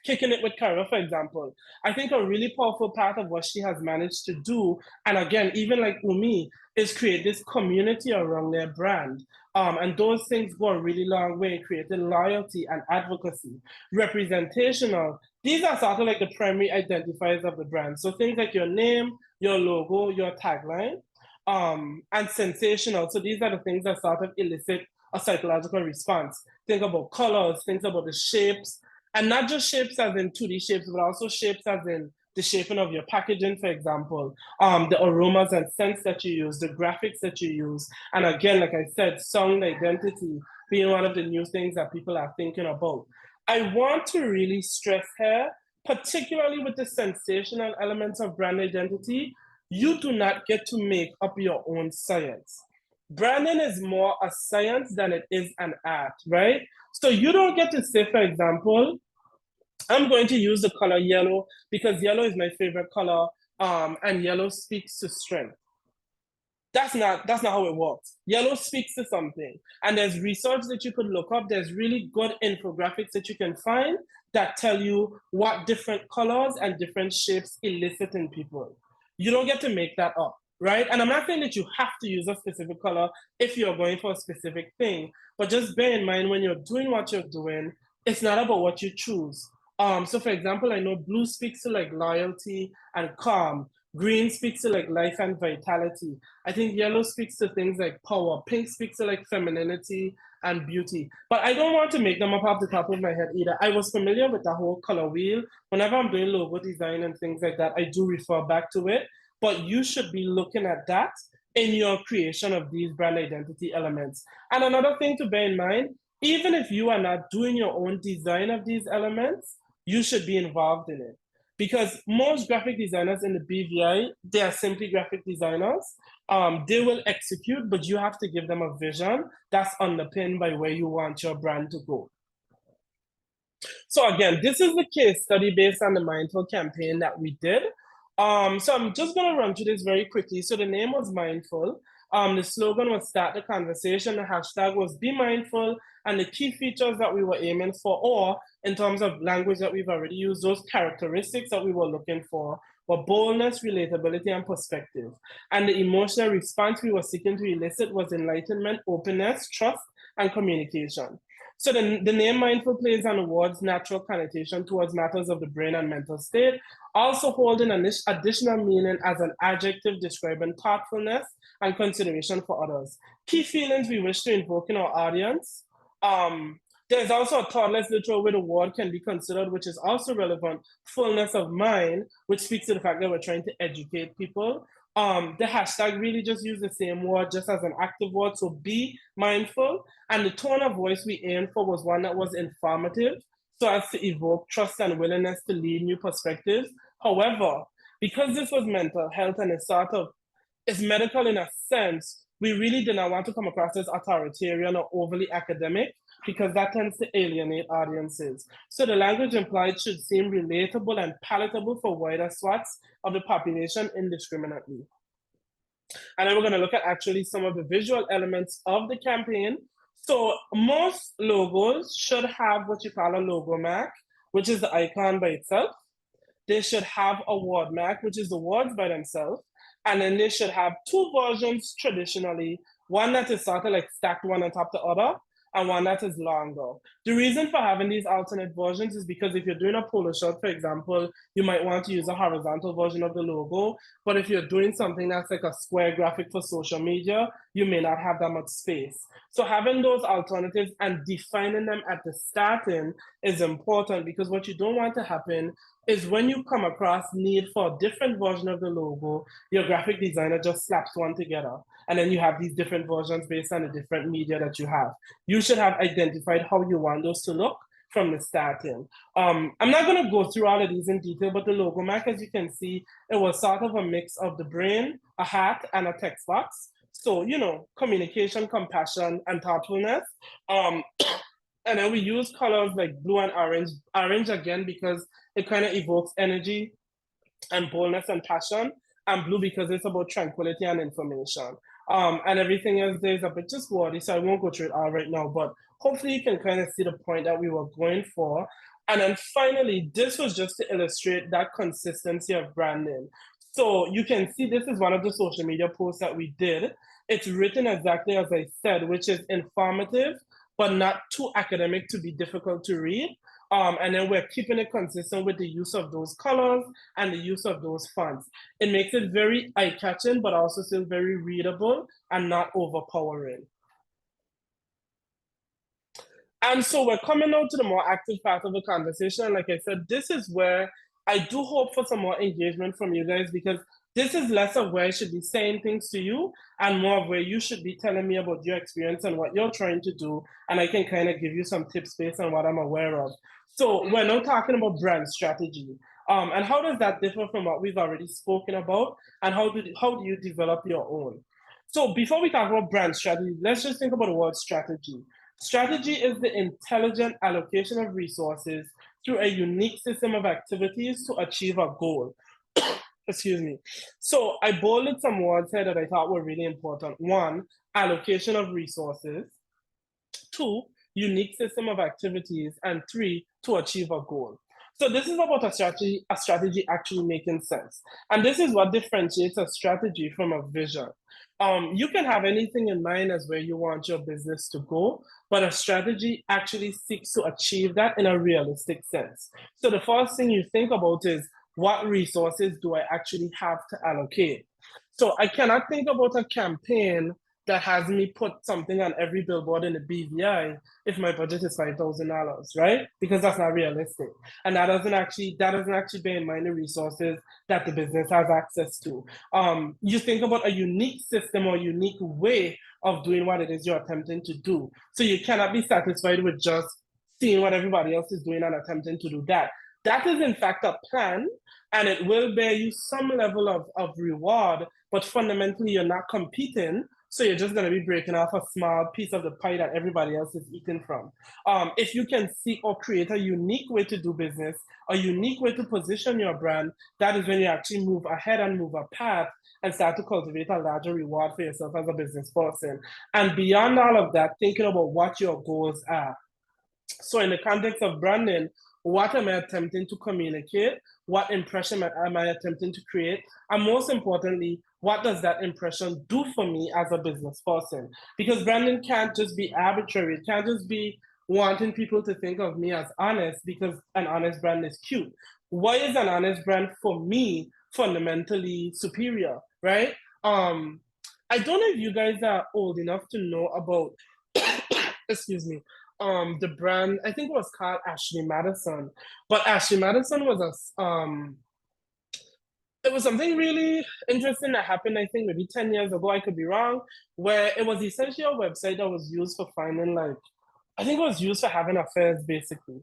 Kicking It with Kara, for example, I think a really powerful part of what she has managed to do, and again, even like Umi, is create this community around their brand. And those things go a really long way in creating loyalty and advocacy. Representational, these are sort of like the primary identifiers of the brand. So things like your name, your logo, your tagline, and sensational. So these are the things that sort of elicit a psychological response. Think about colors, think about the shapes, and not just shapes as in 2D shapes, but also shapes as in the shaping of your packaging, for example, the aromas and scents that you use, the graphics that you use. And again, like I said, sound identity being one of the new things that people are thinking about. I want to really stress here, particularly with the sensational elements of brand identity, you do not get to make up your own science. Branding is more a science than it is an art, right? So you don't get to say, for example, I'm going to use the color yellow because yellow is my favorite color, and yellow speaks to strength. That's not how it works. Yellow speaks to something, and there's research that you could look up. There's really good infographics that you can find that tell you what different colors and different shapes elicit in people. You don't get to make that up, right? And I'm not saying that you have to use a specific color if you're going for a specific thing, but just bear in mind when you're doing what you're doing, it's not about what you choose. So for example, I know blue speaks to like loyalty and calm. Green speaks to like life and vitality. I think yellow speaks to things like power. Pink speaks to like femininity and beauty. But I don't want to make them up off the top of my head either. I was familiar with the whole color wheel. Whenever I'm doing logo design and things like that, I do refer back to it. But you should be looking at that in your creation of these brand identity elements. And another thing to bear in mind, even if you are not doing your own design of these elements, you should be involved in it. Because most graphic designers in the BVI, they are simply graphic designers. They will execute, but you have to give them a vision that's underpinned by where you want your brand to go. So again, this is the case study based on the Mindful campaign that we did. So I'm just gonna run through this very quickly. So the name was Mindful. The slogan was Start the Conversation. The hashtag was Be Mindful. And the key features that we were aiming for, or in terms of language that we've already used, those characteristics that we were looking for were boldness, relatability, and perspective. And the emotional response we were seeking to elicit was enlightenment, openness, trust, and communication. So the name Mindful plays on the word's natural connotation towards matters of the brain and mental state, also holding an additional meaning as an adjective describing thoughtfulness and consideration for others. Key feelings we wish to invoke in our audience. There's also a thoughtless literal where the word can be considered, which is also relevant, fullness of mind, which speaks to the fact that we're trying to educate people. The hashtag really just use the same word just as an active word, so be mindful. And the tone of voice we aimed for was one that was informative, so as to evoke trust and willingness to lead new perspectives. However, because this was mental health and it's medical in a sense, we really did not want to come across as authoritarian or overly academic, because that tends to alienate audiences. So the language implied should seem relatable and palatable for wider swaths of the population indiscriminately. And then we're going to look at actually some of the visual elements of the campaign. So most logos should have what you call a logo mark, which is the icon by itself. They should have a word mark, which is the words by themselves. And then they should have two versions traditionally, one that is sort of like stacked one on top of the other, and one that is longer. The reason for having these alternate versions is because if you're doing a polo shirt, for example, you might want to use a horizontal version of the logo, but if you're doing something that's like a square graphic for social media, you may not have that much space. So having those alternatives and defining them at the starting is important, because what you don't want to happen is when you come across need for a different version of the logo, your graphic designer just slaps one together. And then you have these different versions based on the different media that you have. You should have identified how you want those to look from the starting. I'm not going to go through all of these in detail, but the logo mark, as you can see, it was sort of a mix of the brain, a hat, and a text box. So, you know, communication, compassion, and thoughtfulness. And then we use colors like blue and orange. Orange again, because it kind of evokes energy and boldness and passion, and blue because it's about tranquility and information. And everything else there is a bit just wordy, so I won't go through it all right now, but hopefully you can kind of see the point that we were going for. And then finally, this was just to illustrate that consistency of branding. So you can see this is one of the social media posts that we did. It's written exactly as I said, which is informative, but not too academic to be difficult to read. And then we're keeping it consistent with the use of those colors and the use of those fonts. It makes it very eye-catching, but also still very readable and not overpowering. And so we're coming out to the more active part of the conversation. Like I said, this is where I do hope for some more engagement from you guys, because this is less of where I should be saying things to you and more of where you should be telling me about your experience and what you're trying to do. And I can kind of give you some tips based on what I'm aware of. So we're now talking about brand strategy. And how does that differ from what we've already spoken about? And how do you develop your own? So before we talk about brand strategy, let's just think about the word strategy. Strategy is the intelligent allocation of resources through a unique system of activities to achieve a goal. Excuse me. So I bolded some words here that I thought were really important. 1, allocation of resources. 2, unique system of activities. And 3, to achieve a goal. So this is about a strategy actually making sense. And this is what differentiates a strategy from a vision. You can have anything in mind as where you want your business to go, but a strategy actually seeks to achieve that in a realistic sense. So the first thing you think about is, what resources do I actually have to allocate? So I cannot think about a campaign that has me put something on every billboard in the BVI if my budget is $5,000, right? Because that's not realistic. And that doesn't actually bear in mind the resources that the business has access to. You think about a unique system or unique way of doing what it is you're attempting to do. So you cannot be satisfied with just seeing what everybody else is doing and attempting to do that. That is in fact a plan, and it will bear you some level of reward, but fundamentally you're not competing. So you're just going to be breaking off a small piece of the pie that everybody else is eating from. If you can seek or create a unique way to do business, a unique way to position your brand, that is when you actually move ahead and move a path and start to cultivate a larger reward for yourself as a business person. And beyond all of that, thinking about what your goals are. So in the context of branding, what am I attempting to communicate? What impression am I attempting to create? And most importantly, what does that impression do for me as a business person? Because branding can't just be arbitrary. It can't just be wanting people to think of me as honest, because an honest brand is cute. Why is an honest brand for me fundamentally superior, right? I don't know if you guys are old enough to know about, excuse me, the brand, I think it was called Ashley Madison, but Ashley Madison was it was something really interesting that happened, I think maybe 10 years ago, I could be wrong, where it was essentially a website that was used for finding, like, I think it was used for having affairs, basically.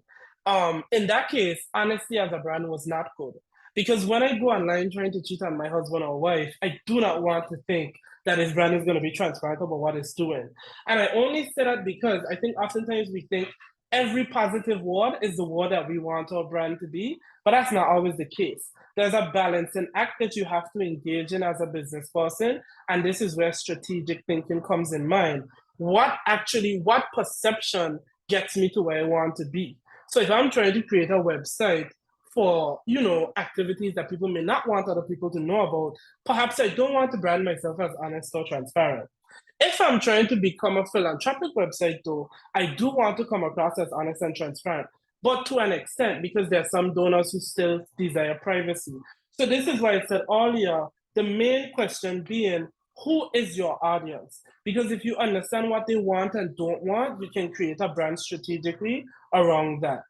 In that case, honesty as a brand was not good. Because when I go online trying to cheat on my husband or wife, I do not want to think that his brand is going to be transparent about what it's doing. And I only say that because I think oftentimes we think every positive word is the word that we want our brand to be, but that's not always the case. There's a balancing act that you have to engage in as a business person, and this is where strategic thinking comes in mind. What perception gets me to where I want to be? So if I'm trying to create a website for, activities that people may not want other people to know about, perhaps I don't want to brand myself as honest or transparent. If I'm trying to become a philanthropic website, though, I do want to come across as honest and transparent, but to an extent, because there are some donors who still desire privacy. So this is why I said earlier, the main question being, who is your audience? Because if you understand what they want and don't want, you can create a brand strategically around that.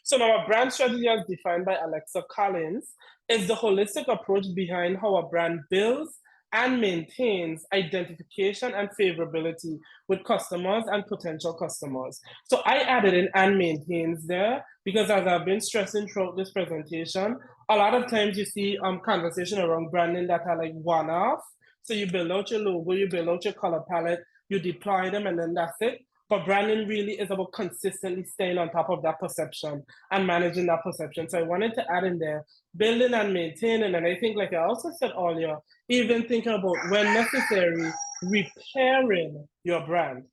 So now a brand strategy, as defined by Alexa Collins, is the holistic approach behind how a brand builds and maintains identification and favorability with customers and potential customers. So I added in and maintains there because, as I've been stressing throughout this presentation, a lot of times you see conversation around branding that are like one-off, So you build out your logo, you build out your color palette, you deploy them, and then that's it. But branding really is about consistently staying on top of that perception and managing that perception. So I wanted to add in there, building and maintaining. And I think, like I also said earlier, even thinking about when necessary, repairing your brand.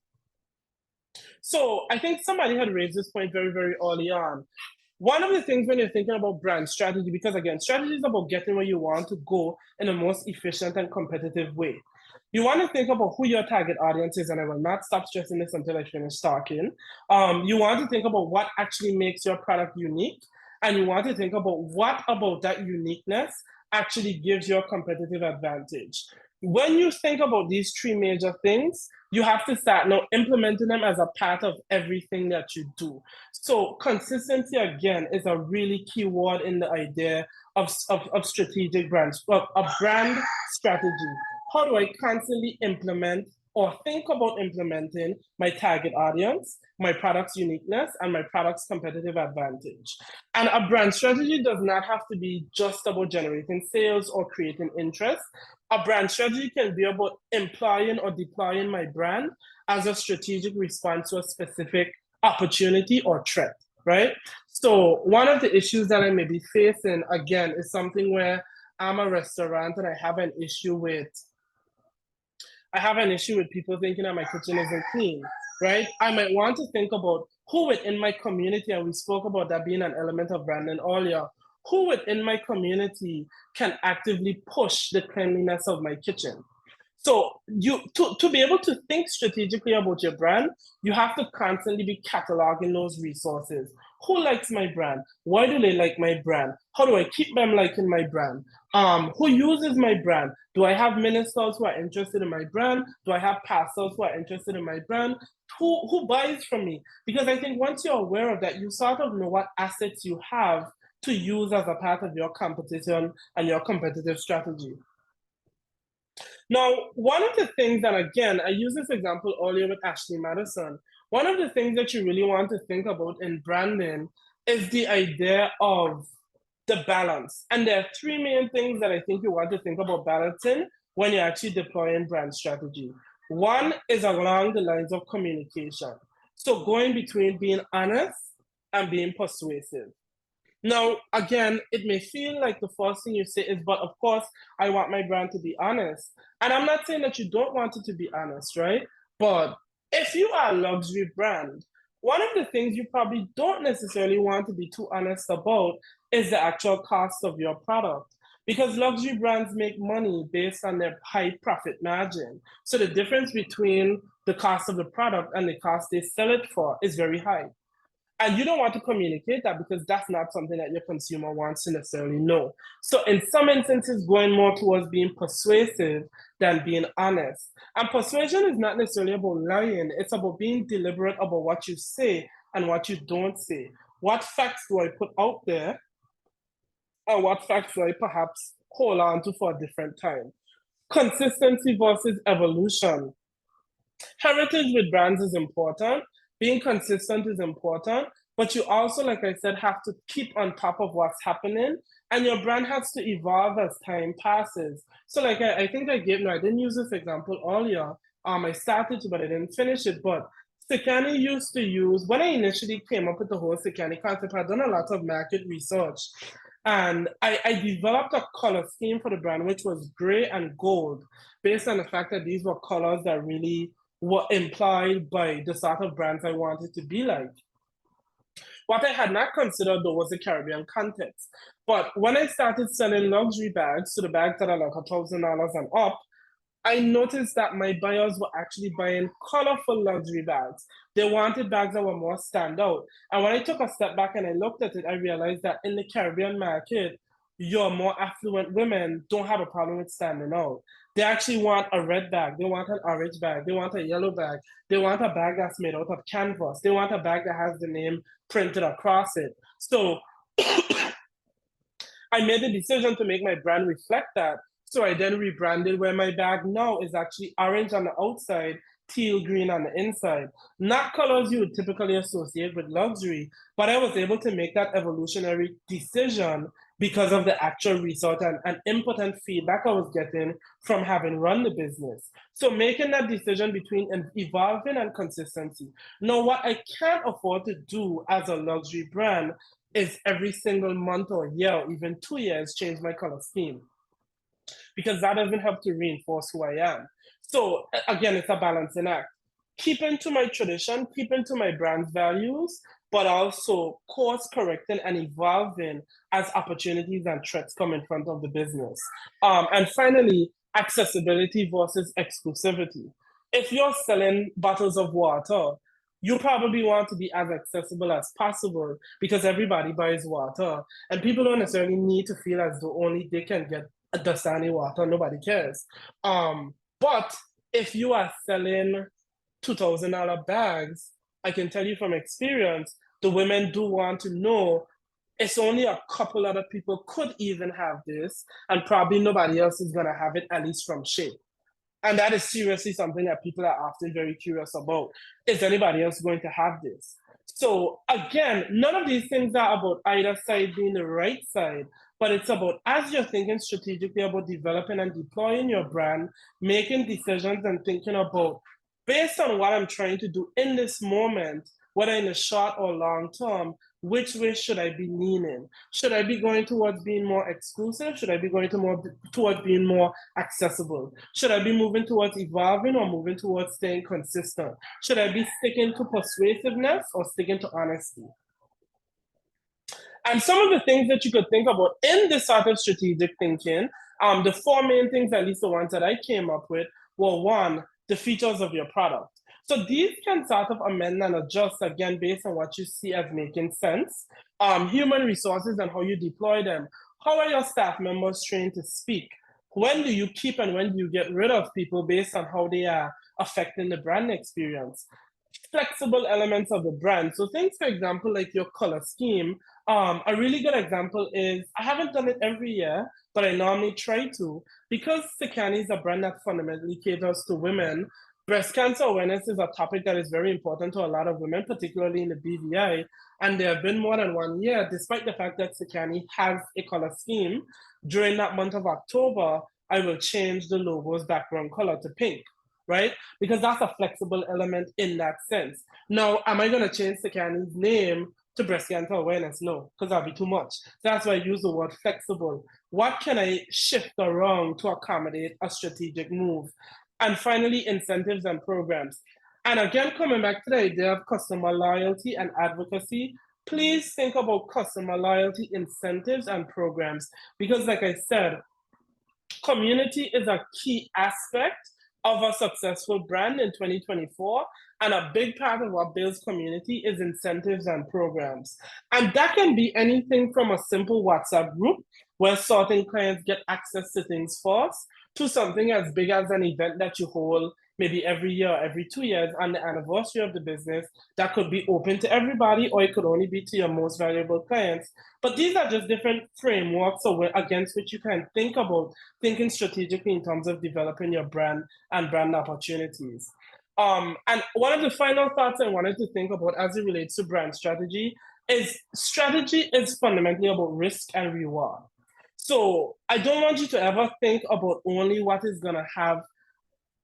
So I think somebody had raised this point very, very early on. One of the things when you're thinking about brand strategy, because again, strategy is about getting where you want to go in the most efficient and competitive way. You want to think about who your target audience is, and I will not stop stressing this until I finish talking. You want to think about what actually makes your product unique, and you want to think about what about that uniqueness actually gives you a competitive advantage. When you think about these three major things, you have to start now implementing them as a part of everything that you do. So consistency, again, is a really key word in the idea of strategic brands, of a brand strategy. How do I constantly implement or think about implementing my target audience, my product's uniqueness, and my product's competitive advantage? And a brand strategy does not have to be just about generating sales or creating interest. A brand strategy can be about employing or deploying my brand as a strategic response to a specific opportunity or threat, right? So one of the issues that I may be facing, again, is something where I'm a restaurant and I have an issue with people thinking that my kitchen isn't clean, right? I might want to think about who within my community, and we spoke about that being an element of branding earlier, who within my community can actively push the cleanliness of my kitchen. So to be able to think strategically about your brand, you have to constantly be cataloging those resources. Who likes my brand? Why do they like my brand? How do I keep them liking my brand? Who uses my brand? Do I have ministers who are interested in my brand? Do I have pastors who are interested in my brand? Who buys from me? Because I think once you're aware of that, you sort of know what assets you have to use as a part of your competition and your competitive strategy. Now, one of the things that, again, I used this example earlier with Ashley Madison. One of the things that you really want to think about in branding is the idea of the balance. And there are three main things that I think you want to think about balancing when you're actually deploying brand strategy. One is along the lines of communication. So going between being honest and being persuasive. Now, again, it may feel like the first thing you say is, but of course, I want my brand to be honest. And I'm not saying that you don't want it to be honest, right? But if you are a luxury brand, one of the things you probably don't necessarily want to be too honest about is the actual cost of your product. Because luxury brands make money based on their high profit margin. So the difference between the cost of the product and the cost they sell it for is very high. And you don't want to communicate that because that's not something that your consumer wants to necessarily know. So in some instances, going more towards being persuasive than being honest. And persuasion is not necessarily about lying. It's about being deliberate about what you say and what you don't say. What facts do I put out there? And what facts do I perhaps hold on to for a different time? Consistency versus evolution. Heritage with brands is important. Being consistent is important, but you also, like I said, have to keep on top of what's happening, and your brand has to evolve as time passes. So like I think I didn't use this example earlier. I started to, but I didn't finish it. But Sekani used to use, when I initially came up with the whole Sekani concept, I'd done a lot of market research. And I developed a color scheme for the brand, which was gray and gold, based on the fact that these were colors that really were implied by the sort of brands I wanted to be like. What I had not considered, though, was the Caribbean context. But when I started selling luxury bags, so the bags that are like $1,000 and up, I noticed that my buyers were actually buying colorful luxury bags. They wanted bags that were more standout. And when I took a step back and I looked at it, I realized that in the Caribbean market, your more affluent women don't have a problem with standing out. They actually want a red bag. They want an orange bag. They want a yellow bag. They want a bag that's made out of canvas. They want a bag that has the name printed across it. So I made the decision to make my brand reflect that. So I then rebranded where my bag now is actually orange on the outside, teal green on the inside. Not colors you would typically associate with luxury, but I was able to make that evolutionary decision because of the actual research and input and feedback I was getting from having run the business. So making that decision between evolving and consistency. Now, what I can't afford to do as a luxury brand is every single month or year, or even 2 years, change my color scheme, because that doesn't help to reinforce who I am. So again, it's a balancing act. Keeping to my tradition, keeping to my brand's values, but also course correcting and evolving as opportunities and threats come in front of the business. And finally, accessibility versus exclusivity. If you're selling bottles of water, you probably want to be as accessible as possible because everybody buys water, and people don't necessarily need to feel as though only they can get a Dasani water, nobody cares. But if you are selling $2,000 bags, I can tell you from experience, the women do want to know it's only a couple other people could even have this, and probably nobody else is gonna have it, at least from Shea. And that is seriously something that people are often very curious about. Is anybody else going to have this? So again, none of these things are about either side being the right side, but it's about, as you're thinking strategically about developing and deploying your brand, making decisions and thinking about, based on what I'm trying to do in this moment, whether in the short or long term, which way should I be leaning? Should I be going towards being more exclusive? Should I be going towards being more accessible? Should I be moving towards evolving or moving towards staying consistent? Should I be sticking to persuasiveness or sticking to honesty? And some of the things that you could think about in this sort of strategic thinking, the four main things, at least the ones that I came up with, were one, the features of your product. So these can sort of amend and adjust again based on what you see as making sense. Human resources and how you deploy them. How are your staff members trained to speak? When do you keep and when do you get rid of people based on how they are affecting the brand experience? Flexible elements of the brand. So things, for example, like your color scheme. A really good example is, I haven't done it every year, but I normally try to, because Sekani is a brand that fundamentally caters to women. Breast cancer awareness is a topic that is very important to a lot of women, particularly in the BVI. And there have been more than 1 year, despite the fact that Sekani has a color scheme. During that month of October, I will change the logo's background color to pink, right? Because that's a flexible element in that sense. Now, am I going to change Sekani's name to breast cancer awareness? No, because that'll be too much. That's why I use the word flexible. What can I shift around to accommodate a strategic move? And finally, incentives and programs. And again, coming back to the idea of customer loyalty and advocacy, please think about customer loyalty, incentives, and programs. Because like I said, community is a key aspect of a successful brand in 2024. And a big part of what builds community is incentives and programs. And that can be anything from a simple WhatsApp group where certain clients get access to things first, to something as big as an event that you hold maybe every year, every 2 years on the anniversary of the business that could be open to everybody, or it could only be to your most valuable clients. But these are just different frameworks against which you can think about thinking strategically in terms of developing your brand and brand opportunities. And one of the final thoughts I wanted to think about as it relates to brand strategy is fundamentally about risk and reward. So I don't want you to ever think about only what is going to have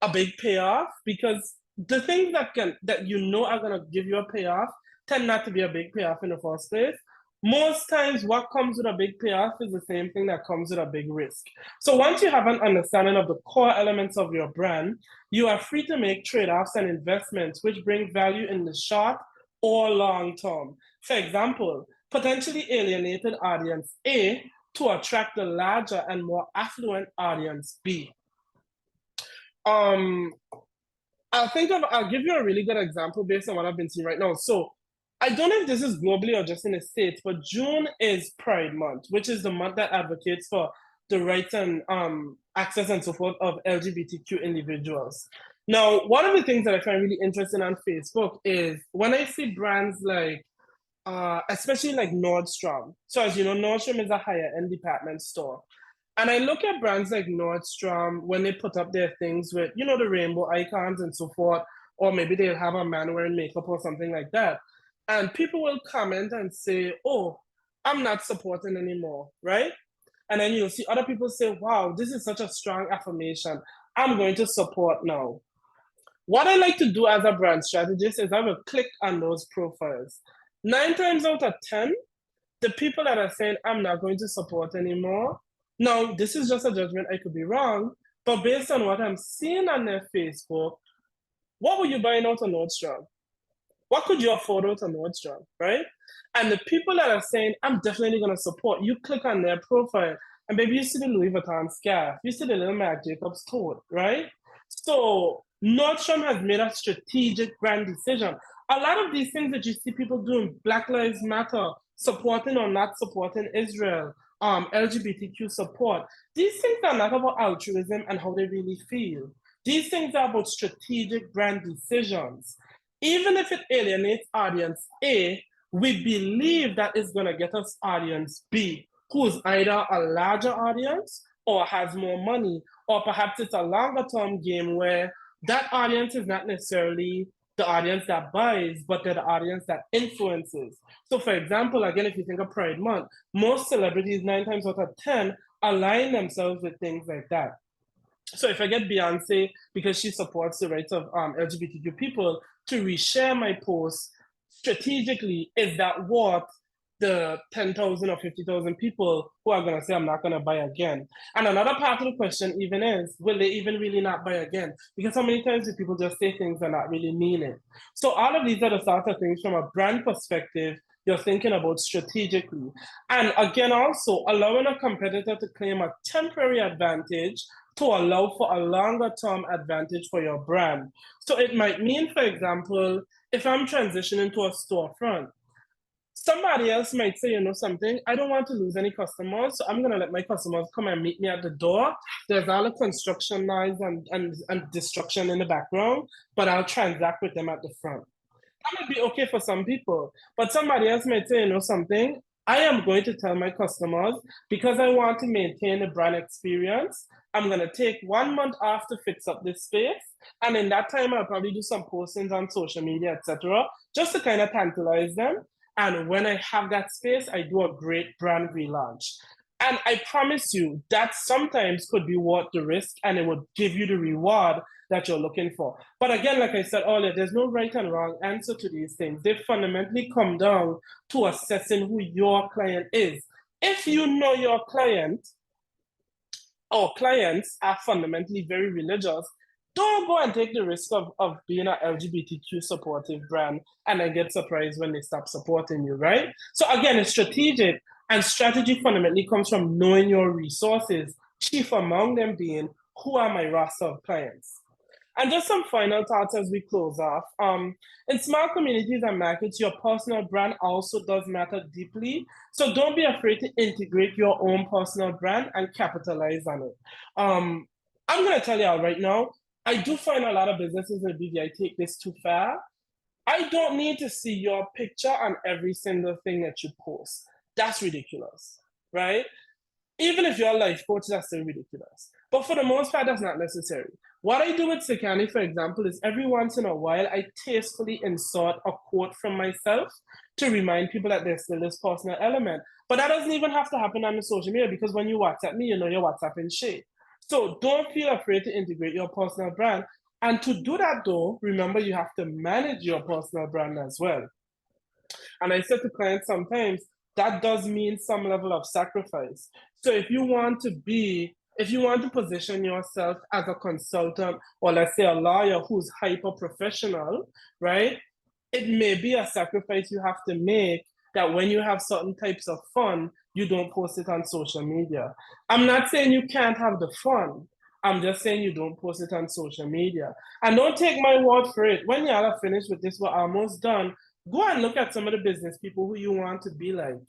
a big payoff, because the things that you know are going to give you a payoff tend not to be a big payoff in the first place. Most times what comes with a big payoff is the same thing that comes with a big risk. So once you have an understanding of the core elements of your brand, you are free to make trade-offs and investments which bring value in the short or long term. For example, potentially alienated audience A to attract the larger and more affluent audience B. I'll give you a really good example based on what I've been seeing right now. So I don't know if this is globally or just in the States, but June is Pride Month, which is the month that advocates for the rights and access and so forth of LGBTQ individuals. Now, one of the things that I find really interesting on Facebook is when I see brands like, especially like Nordstrom. So as you know, Nordstrom is a higher end department store. And I look at brands like Nordstrom when they put up their things with, you know, the rainbow icons and so forth, or maybe they'll have a man wearing makeup or something like that. And people will comment and say, oh, I'm not supporting anymore, right? And then you'll see other people say, wow, this is such a strong affirmation. I'm going to support now. What I like to do as a brand strategist is I will click on those profiles. 9 times out of 10, the people that are saying, I'm not going to support anymore. Now, this is just a judgment, I could be wrong, but based on what I'm seeing on their Facebook, what were you buying out of Nordstrom? What could you afford out of Nordstrom, right? And the people that are saying, I'm definitely going to support, you click on their profile, and maybe you see the Louis Vuitton scarf, you see the little Marc Jacobs tote, right? So Nordstrom has made a strategic brand decision. A lot of these things that you see people doing, Black Lives Matter, supporting or not supporting Israel, LGBTQ support, these things are not about altruism and how they really feel. These things are about strategic brand decisions. Even if it alienates audience A, we believe that it's going to get us audience B, who's either a larger audience or has more money, or perhaps it's a longer term game where that audience is not necessarily the audience that buys, but they're the audience that influences. So for example, again, if you think of Pride Month, most celebrities 9 times out of 10 align themselves with things like that. So if I get Beyonce, because she supports the rights of LGBTQ people, to reshare my post strategically, is that what the 10,000 or 50,000 people who are going to say, I'm not going to buy again? And another part of the question even is, will they even really not buy again? Because how many times do people just say things and not really mean it? So all of these are the sort of things from a brand perspective you're thinking about strategically. And again, also allowing a competitor to claim a temporary advantage to allow for a longer term advantage for your brand. So it might mean, for example, if I'm transitioning to a storefront, somebody else might say, you know something, I don't want to lose any customers, so I'm going to let my customers come and meet me at the door. There's all the construction noise and destruction in the background, but I'll transact with them at the front. That might be okay for some people, but somebody else might say, you know something, I am going to tell my customers, because I want to maintain the brand experience, I'm going to take 1 month off to fix up this space. And in that time, I'll probably do some postings on social media, etc., just to kind of tantalize them. And when I have that space, I do a great brand relaunch. And I promise you that sometimes could be worth the risk, and it would give you the reward that you're looking for. But again, like I said earlier, there's no right and wrong answer to these things. They fundamentally come down to assessing who your client is. If you know your client, or clients are fundamentally very religious, don't go and take the risk of being an LGBTQ supportive brand and then get surprised when they stop supporting you, right? So again, it's strategic, and strategy fundamentally comes from knowing your resources, chief among them being, who are my roster of clients? And just some final thoughts as we close off. In small communities and markets, your personal brand also does matter deeply. So don't be afraid to integrate your own personal brand and capitalize on it. I'm going to tell you all right now, I do find a lot of businesses in BVI take this too far. I don't need to see your picture on every single thing that you post. That's ridiculous, right? Even if you're a life coach, that's still ridiculous. But for the most part, that's not necessary. What I do with Sekani, for example, is every once in a while, I tastefully insert a quote from myself to remind people that there's still this personal element. But that doesn't even have to happen on the social media, because when you WhatsApp me, you know you're WhatsApping Shea. So don't feel afraid to integrate your personal brand. And to do that though, remember you have to manage your personal brand as well. And I said to clients sometimes, that does mean some level of sacrifice. So if you want to position yourself as a consultant, or let's say a lawyer who's hyper professional, right? It may be a sacrifice you have to make, that when you have certain types of fun, you don't post it on social media. I'm not saying you can't have the fun. I'm just saying you don't post it on social media. And don't take my word for it. When y'all are finished with this, we're almost done. Go and look at some of the business people who you want to be like,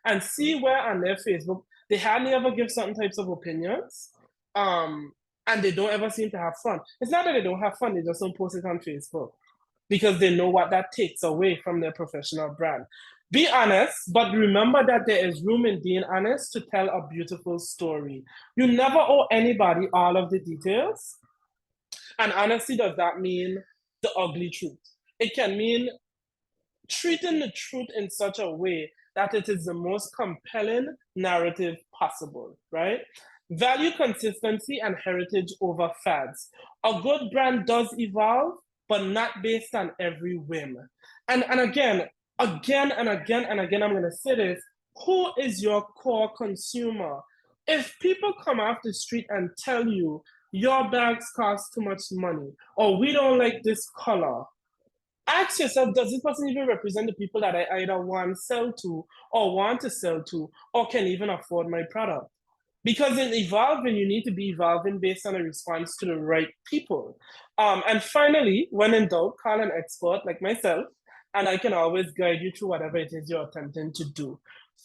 and see where on their Facebook they hardly ever give certain types of opinions, and they don't ever seem to have fun. It's not that they don't have fun, they just don't post it on Facebook, because they know what that takes away from their professional brand. Be honest, but remember that there is room in being honest to tell a beautiful story. You never owe anybody all of the details. And honesty does not mean the ugly truth. It can mean treating the truth in such a way that it is the most compelling narrative possible, right? Value consistency and heritage over fads. A good brand does evolve, but not based on every whim. And again, I'm going to say this, who is your core consumer? If people come off the street and tell you your bags cost too much money, or we don't like this color, ask yourself, does this person even represent the people that I either want to sell to, or want to sell to, or can even afford my product? Because in evolving, you need to be evolving based on a response to the right people. And finally, when in doubt, call an expert like myself, and I can always guide you through whatever it is you're attempting to do.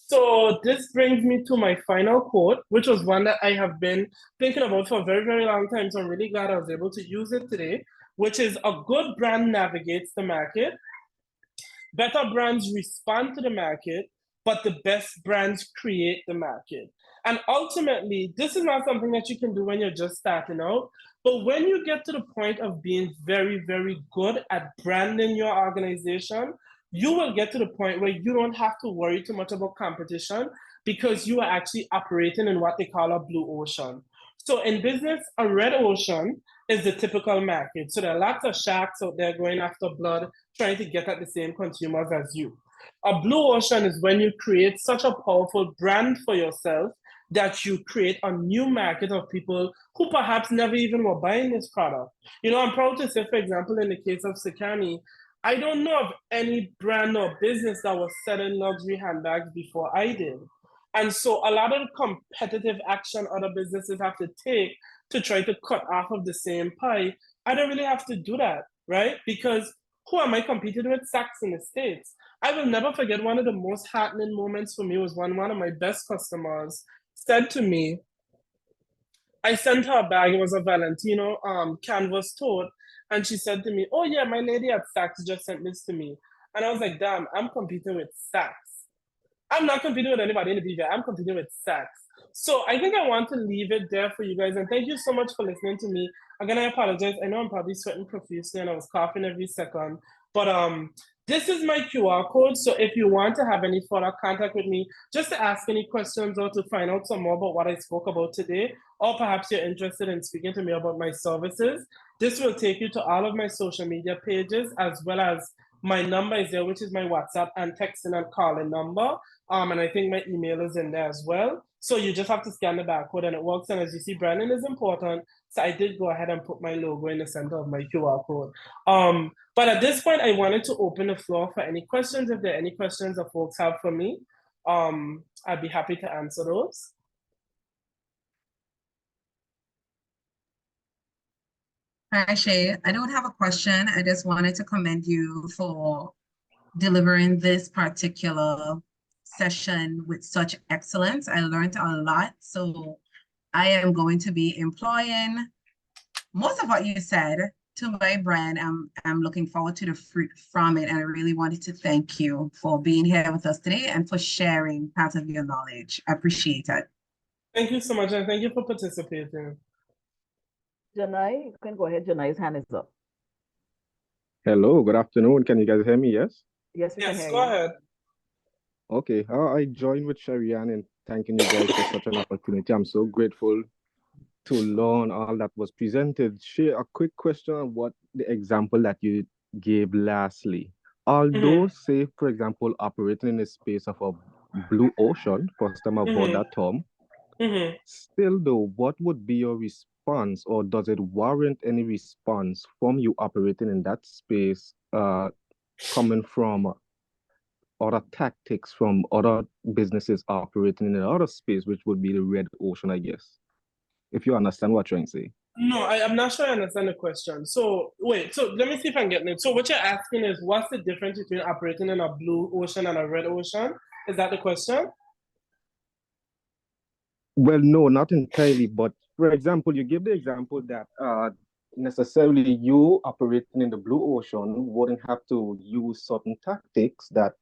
So this brings me to my final quote, which was one that I have been thinking about for a very, very long time. So I'm really glad I was able to use it today, which is, a good brand navigates the market. Better brands respond to the market, but the best brands create the market. And ultimately, this is not something that you can do when you're just starting out. But when you get to the point of being very, very good at branding your organization, you will get to the point where you don't have to worry too much about competition, because you are actually operating in what they call a blue ocean. So in business, a red ocean is the typical market. So there are lots of sharks out there going after blood, trying to get at the same consumers as you. A blue ocean is when you create such a powerful brand for yourself that you create a new market of people who perhaps never even were buying this product. You know, I'm proud to say, for example, in the case of Sakani, I don't know of any brand or business that was selling luxury handbags before I did. And so a lot of the competitive action other businesses have to take to try to cut off of the same pie, I don't really have to do that, right? Because who am I competing with? Saks in the States. I will never forget, one of the most heartening moments for me was when one of my best customers said to me, I sent her a bag, it was a Valentino canvas tote, and she said to me, oh yeah, my lady at Saks just sent this to me. And I was like, damn, I'm competing with Saks. I'm not competing with anybody in the BVI, I'm competing with Saks. So I think I want to leave it there for you guys, and thank you so much for listening to me. Again, I apologize, I know I'm probably sweating profusely and I was coughing every second, but this is my QR code, so if you want to have any further contact with me, just to ask any questions or to find out some more about what I spoke about today, or perhaps you're interested in speaking to me about my services, this will take you to all of my social media pages, as well as my number is there, which is my WhatsApp and texting and calling number. And I think my email is in there as well. So you just have to scan the barcode and it works. And as you see, branding is important. So I did go ahead and put my logo in the center of my QR code. But at this point, I wanted to open the floor for any questions. If there are any questions that folks have for me, I'd be happy to answer those. Hi, Shea. I don't have a question. I just wanted to commend you for delivering this particular session with such excellence. I learned a lot. So I am going to be employing most of what you said to my brand. I'm looking forward to the fruit from it. And I really wanted to thank you for being here with us today and for sharing part of your knowledge. I appreciate it. Thank you so much, and thank you for participating. Janai, you can go ahead. Janai's hand is up. Hello, good afternoon. Can you guys hear me? Yes? Yes, we can Yes, hear go you. ahead. Okay. I join with Sharianne in thanking you guys for such an opportunity. I'm so grateful to learn all that was presented. Share a quick question on what the example that you gave lastly. Although, say, for example, operating in the space of a blue ocean, first time I've heard that term, still though, what would be your response, or does it warrant any response from you operating in that space, coming from other tactics from other businesses operating in another space, which would be the red ocean, I guess, if you understand what I'm trying to say? No, I'm not sure I understand the question. So wait, so let me see if I'm getting it. So what you're asking is, what's the difference between operating in a blue ocean and a red ocean? Is that the question? Well, no, not entirely, but for example, you give the example that necessarily you operating in the blue ocean wouldn't have to use certain tactics that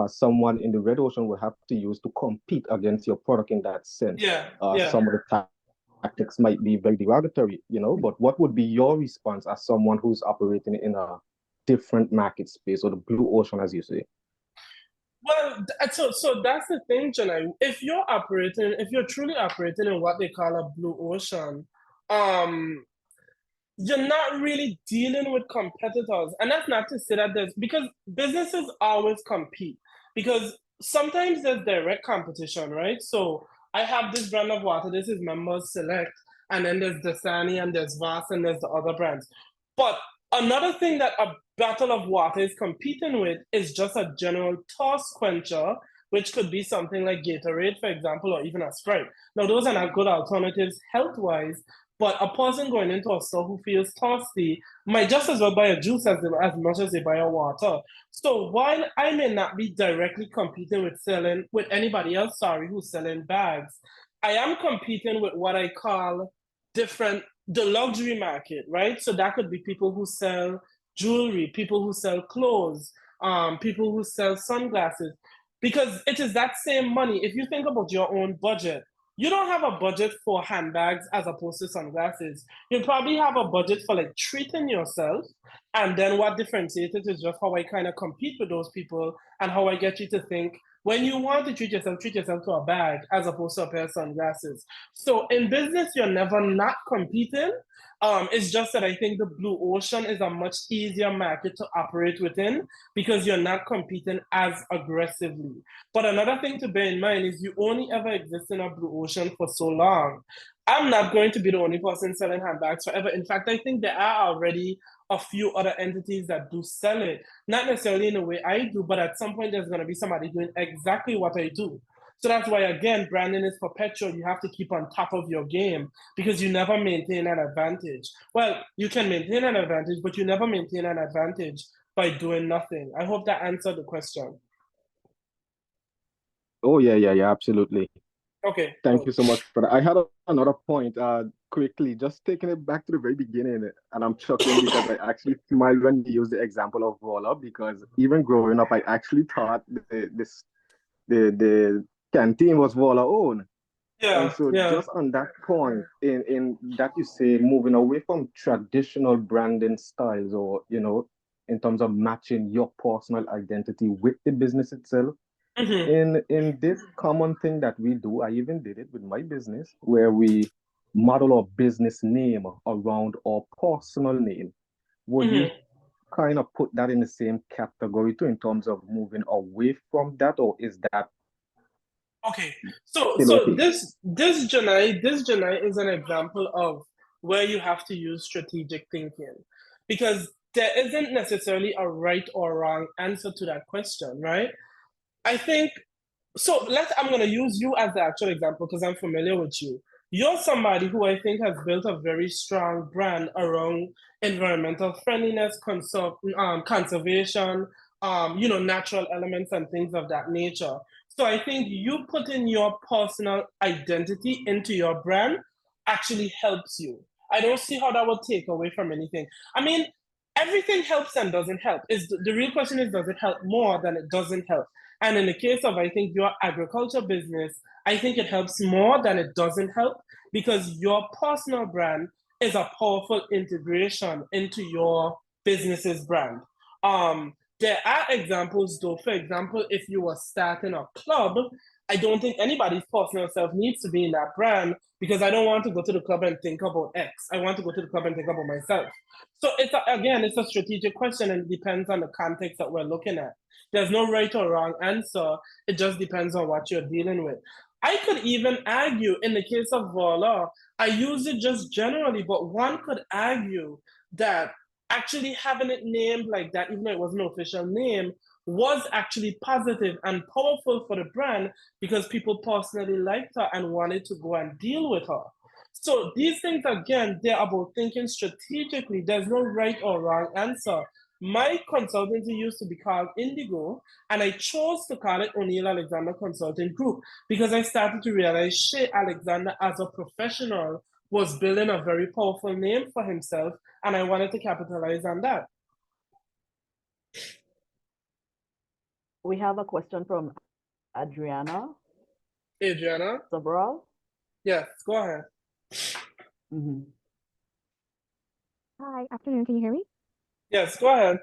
someone in the red ocean will have to use to compete against your product in that sense. Some of the tactics might be very derogatory, but what would be your response as someone who's operating in a different market space, or the blue ocean, as you say? Well, so that's the thing, Janai. If you're truly operating in what they call a blue ocean, um, you're not really dealing with competitors. And that's not to say that because businesses always compete, because sometimes there's direct competition, right? So I have this brand of water, this is Members Select, and then there's Dasani and there's Voss and there's the other brands. But another thing that a bottle of water is competing with is just a general thirst quencher, which could be something like Gatorade, for example, or even a Sprite. Now, those are not good alternatives health-wise, but a person going into a store who feels thirsty might just as well buy a juice as much as they buy a water. So while I may not be directly competing with anybody else, who's selling bags, I am competing with what I call the luxury market, right? So that could be people who sell jewelry, people who sell clothes, people who sell sunglasses, because it is that same money. If you think about your own budget, you don't have a budget for handbags as opposed to sunglasses. You probably have a budget for like treating yourself. And then what differentiates it is just how I kind of compete with those people and how I get you to think when you want to treat yourself to a bag as opposed to a pair of sunglasses. So in business, you're never not competing. It's just that I think the blue ocean is a much easier market to operate within because you're not competing as aggressively. But another thing to bear in mind is you only ever exist in a blue ocean for so long. I'm not going to be the only person selling handbags forever. In fact, I think there are already a few other entities that do sell it. Not necessarily in the way I do, but at some point there's going to be somebody doing exactly what I do. So that's why, again, branding is perpetual. You have to keep on top of your game because you never maintain an advantage. Well, you can maintain an advantage, but you never maintain an advantage by doing nothing. I hope that answered the question. Oh, yeah, absolutely. Okay. Thank you so much for that. I had another point, quickly, just taking it back to the very beginning, and I'm chuckling because I actually smiled when you used the example of Voila, because even growing up, I actually thought the canteen was Voila own. Yeah, And so yeah. just on that point, in that you say moving away from traditional branding styles or, in terms of matching your personal identity with the business itself, in this common thing that we do, I even did it with my business, where we model our business name around our personal name. Would you kind of put that in the same category too, in terms of moving away from that, or is that Okay, so still okay? this Janai is an example of where you have to use strategic thinking, because there isn't necessarily a right or wrong answer to that question, right? I think so. I'm going to use you as the actual example because I'm familiar with you. You're somebody who I think has built a very strong brand around environmental friendliness, conservation, natural elements and things of that nature. So I think you putting your personal identity into your brand actually helps you. I don't see how that will take away from anything. I mean, everything helps and doesn't help. Is the real question is, does it help more than it doesn't help? And in the case of, I think, your agriculture business, I think it helps more than it doesn't help because your personal brand is a powerful integration into your business's brand. There are examples, though. For example, if you were starting a club, I don't think anybody's personal self needs to be in that brand because I don't want to go to the club and think about X. I want to go to the club and think about myself. So it's a strategic question and it depends on the context that we're looking at. There's no right or wrong answer. It just depends on what you're dealing with. I could even argue in the case of Voila, I use it just generally, but one could argue that actually having it named like that, even though it wasn't an official name, was actually positive and powerful for the brand because people personally liked her and wanted to go and deal with her. So these things, again, they're about thinking strategically. There's no right or wrong answer. My consultancy used to be called Indigo, and I chose to call it O'Neill Alexander Consulting Group because I started to realize Shea Alexander as a professional was building a very powerful name for himself, and I wanted to capitalize on that. We have a question from Adriana. Adriana? Sobral? Yes, go ahead. Hi, afternoon. Can you hear me? Yes, go ahead.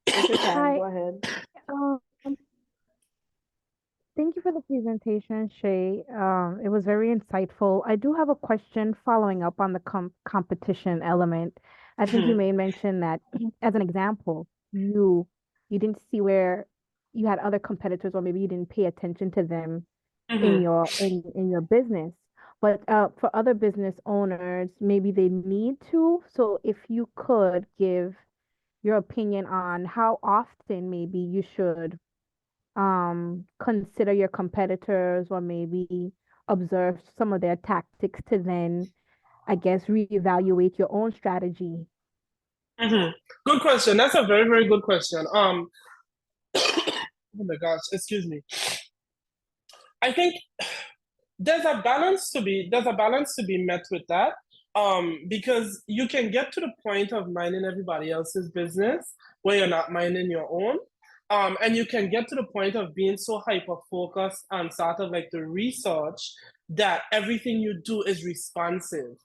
Yes, you can. Hi. Go ahead. Thank you for the presentation, Shay. It was very insightful. I do have a question following up on the competition element. I think you Mhm. may mention that as an example, you didn't see where you had other competitors, or maybe you didn't pay attention to them in Mhm. your business. But for other business owners, maybe they need to. So if you could give your opinion on how often maybe you should consider your competitors, or maybe observe some of their tactics to then, I guess, reevaluate your own strategy. Mhm. Good question. That's a very, very good question. Oh my gosh, excuse me. I think there's a balance to be met with that. Because you can get to the point of minding everybody else's business where you're not minding your own. And you can get to the point of being so hyper focused on sort of like the research that everything you do is responsive.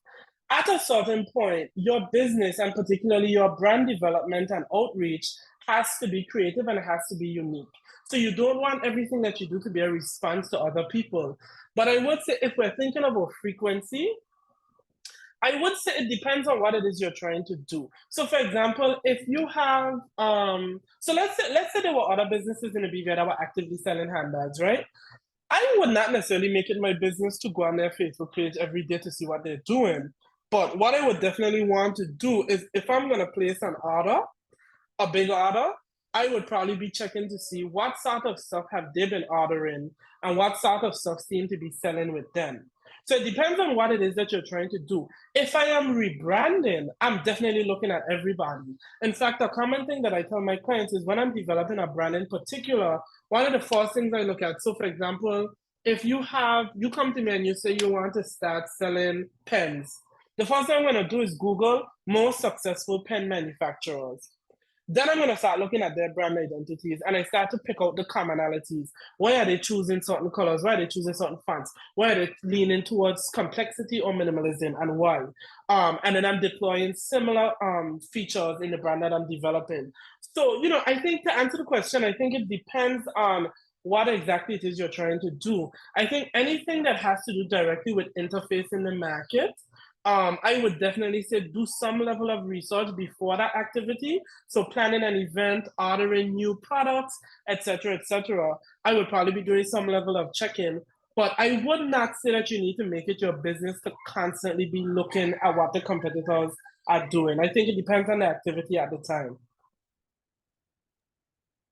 At a certain point, your business and particularly your brand development and outreach has to be creative and it has to be unique. So you don't want everything that you do to be a response to other people. But I would say if we're thinking about frequency, I would say it depends on what it is you're trying to do. So, for example, if you have, so let's say there were other businesses in the BVI that were actively selling handbags, right? I would not necessarily make it my business to go on their Facebook page every day to see what they're doing. But what I would definitely want to do is if I'm going to place an order, a big order, I would probably be checking to see what sort of stuff have they been ordering and what sort of stuff seem to be selling with them. So it depends on what it is that you're trying to do. If I am rebranding, I'm definitely looking at everybody. In fact, a common thing that I tell my clients is when I'm developing a brand in particular, one of the first things I look at, so for example, if you come to me and you say you want to start selling pens, the first thing I'm going to do is Google most successful pen manufacturers. Then I'm going to start looking at their brand identities and I start to pick out the commonalities. Why are they choosing certain colors? Why are they choosing certain fonts? Why are they leaning towards complexity or minimalism and why? And then I'm deploying similar features in the brand that I'm developing. So, I think to answer the question, I think it depends on what exactly it is you're trying to do. I think anything that has to do directly with interfacing the market, I would definitely say do some level of research before that activity. So planning an event, ordering new products, etc., etc. I would probably be doing some level of check-in, but I would not say that you need to make it your business to constantly be looking at what the competitors are doing. I think it depends on the activity at the time.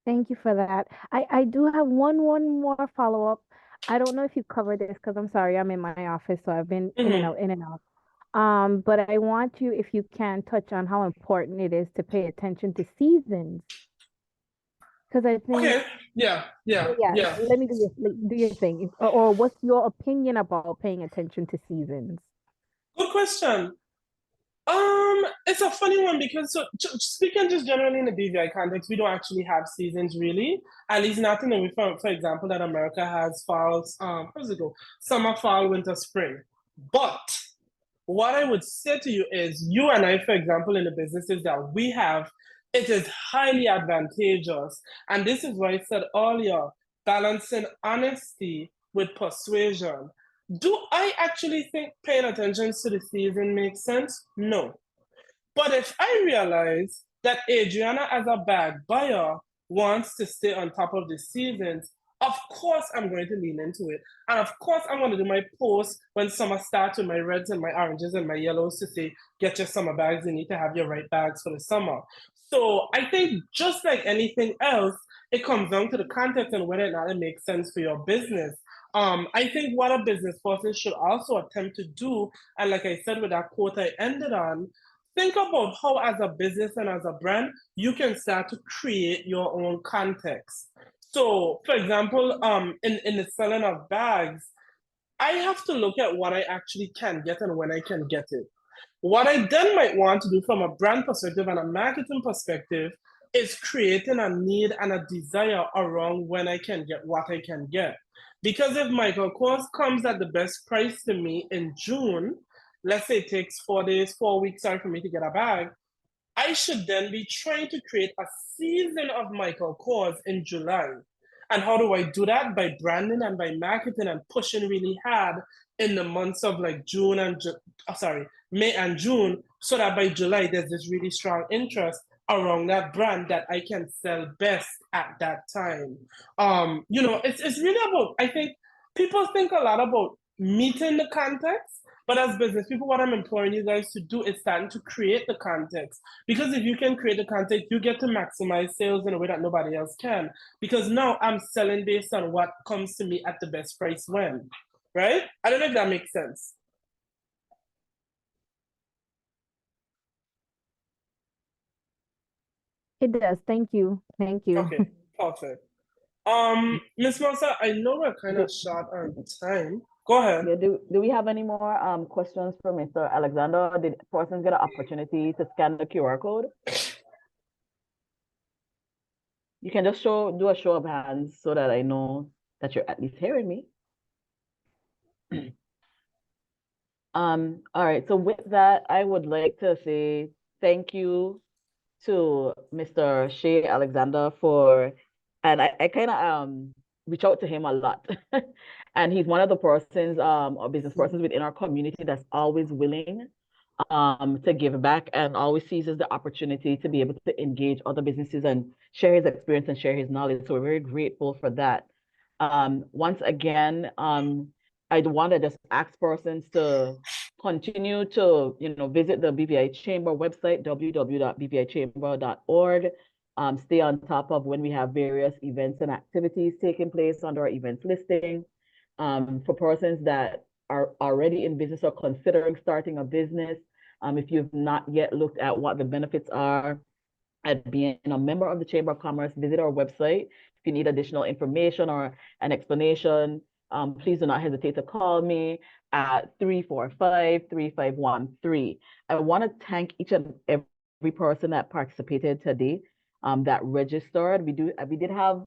Thank you for that. I do have one more follow-up. I don't know if you covered this because I'm sorry, I'm in my office, so I've been in and Mhm. out, in and out. But I want you, if you can, touch on how important it is to pay attention to seasons. Because I think, Okay. Yeah. Yeah. yeah, Yeah. let me do your thing. Or what's your opinion about paying attention to seasons? Good question. It's a funny one because speaking just generally in the BVI context, we don't actually have seasons really. At least not in the way, for example, that America has falls. How does it go? Summer, fall, winter, spring. But what I would say to you is, you and I, for example, in the businesses that we have, it is highly advantageous, and this is why I said earlier, balancing honesty with persuasion. Do I actually think paying attention to the season makes sense? No. But if I realize that Adriana, as a bag buyer, wants to stay on top of the seasons, of course I'm going to lean into it. And of course I'm going to do my post when summer starts with my reds and my oranges and my yellows to say, get your summer bags, you need to have your right bags for the summer. So I think just like anything else, it comes down to the context and whether or not it makes sense for your business. I think what a business person should also attempt to do, and like I said with that quote I ended on, think about how as a business and as a brand, you can start to create your own context. So for example, in the selling of bags, I have to look at what I actually can get and when I can get it. What I then might want to do from a brand perspective and a marketing perspective is creating a need and a desire around when I can get what I can get. Because if Michael Kors comes at the best price to me in June, let's say it takes 4 days, 4 weeks time for me to get a bag, I should then be trying to create a season of Michael Kors in July. And how do I do that? By branding and by marketing and pushing really hard in the months of like May and June, so that by July there's this really strong interest around that brand that I can sell best at that time. It's really about, I think people think a lot about meeting the context, but as business people, what I'm imploring you guys to do is starting to create the context. Because if you can create the context, you get to maximize sales in a way that nobody else can. Because now I'm selling based on what comes to me at the best price when, right? I don't know if that makes sense. It does. Thank you. Thank you. Okay, perfect. Ms. Melsa, I know we're kind of short on time. Go ahead. Yeah, do we have any more questions for Mr. Alexander? Did persons get an opportunity to scan the QR code? You can just do a show of hands so that I know that you're at least hearing me. All right, so with that, I would like to say thank you to Mr. Shea Alexander and I kind of reach out to him a lot. And he's one of the persons or business persons within our community that's always willing to give back and always seizes the opportunity to be able to engage other businesses and share his experience and share his knowledge. So we're very grateful for that. Once again, I'd want to just ask persons to continue to visit the BVI Chamber website, www.bvichamber.org. Stay on top of when we have various events and activities taking place under our events listing. For persons that are already in business or considering starting a business, if you've not yet looked at what the benefits are at being a member of the Chamber of Commerce, visit our website. If you need additional information or an explanation, please do not hesitate to call me at 345-3513. I want to thank each and every person that participated today, that registered. We did have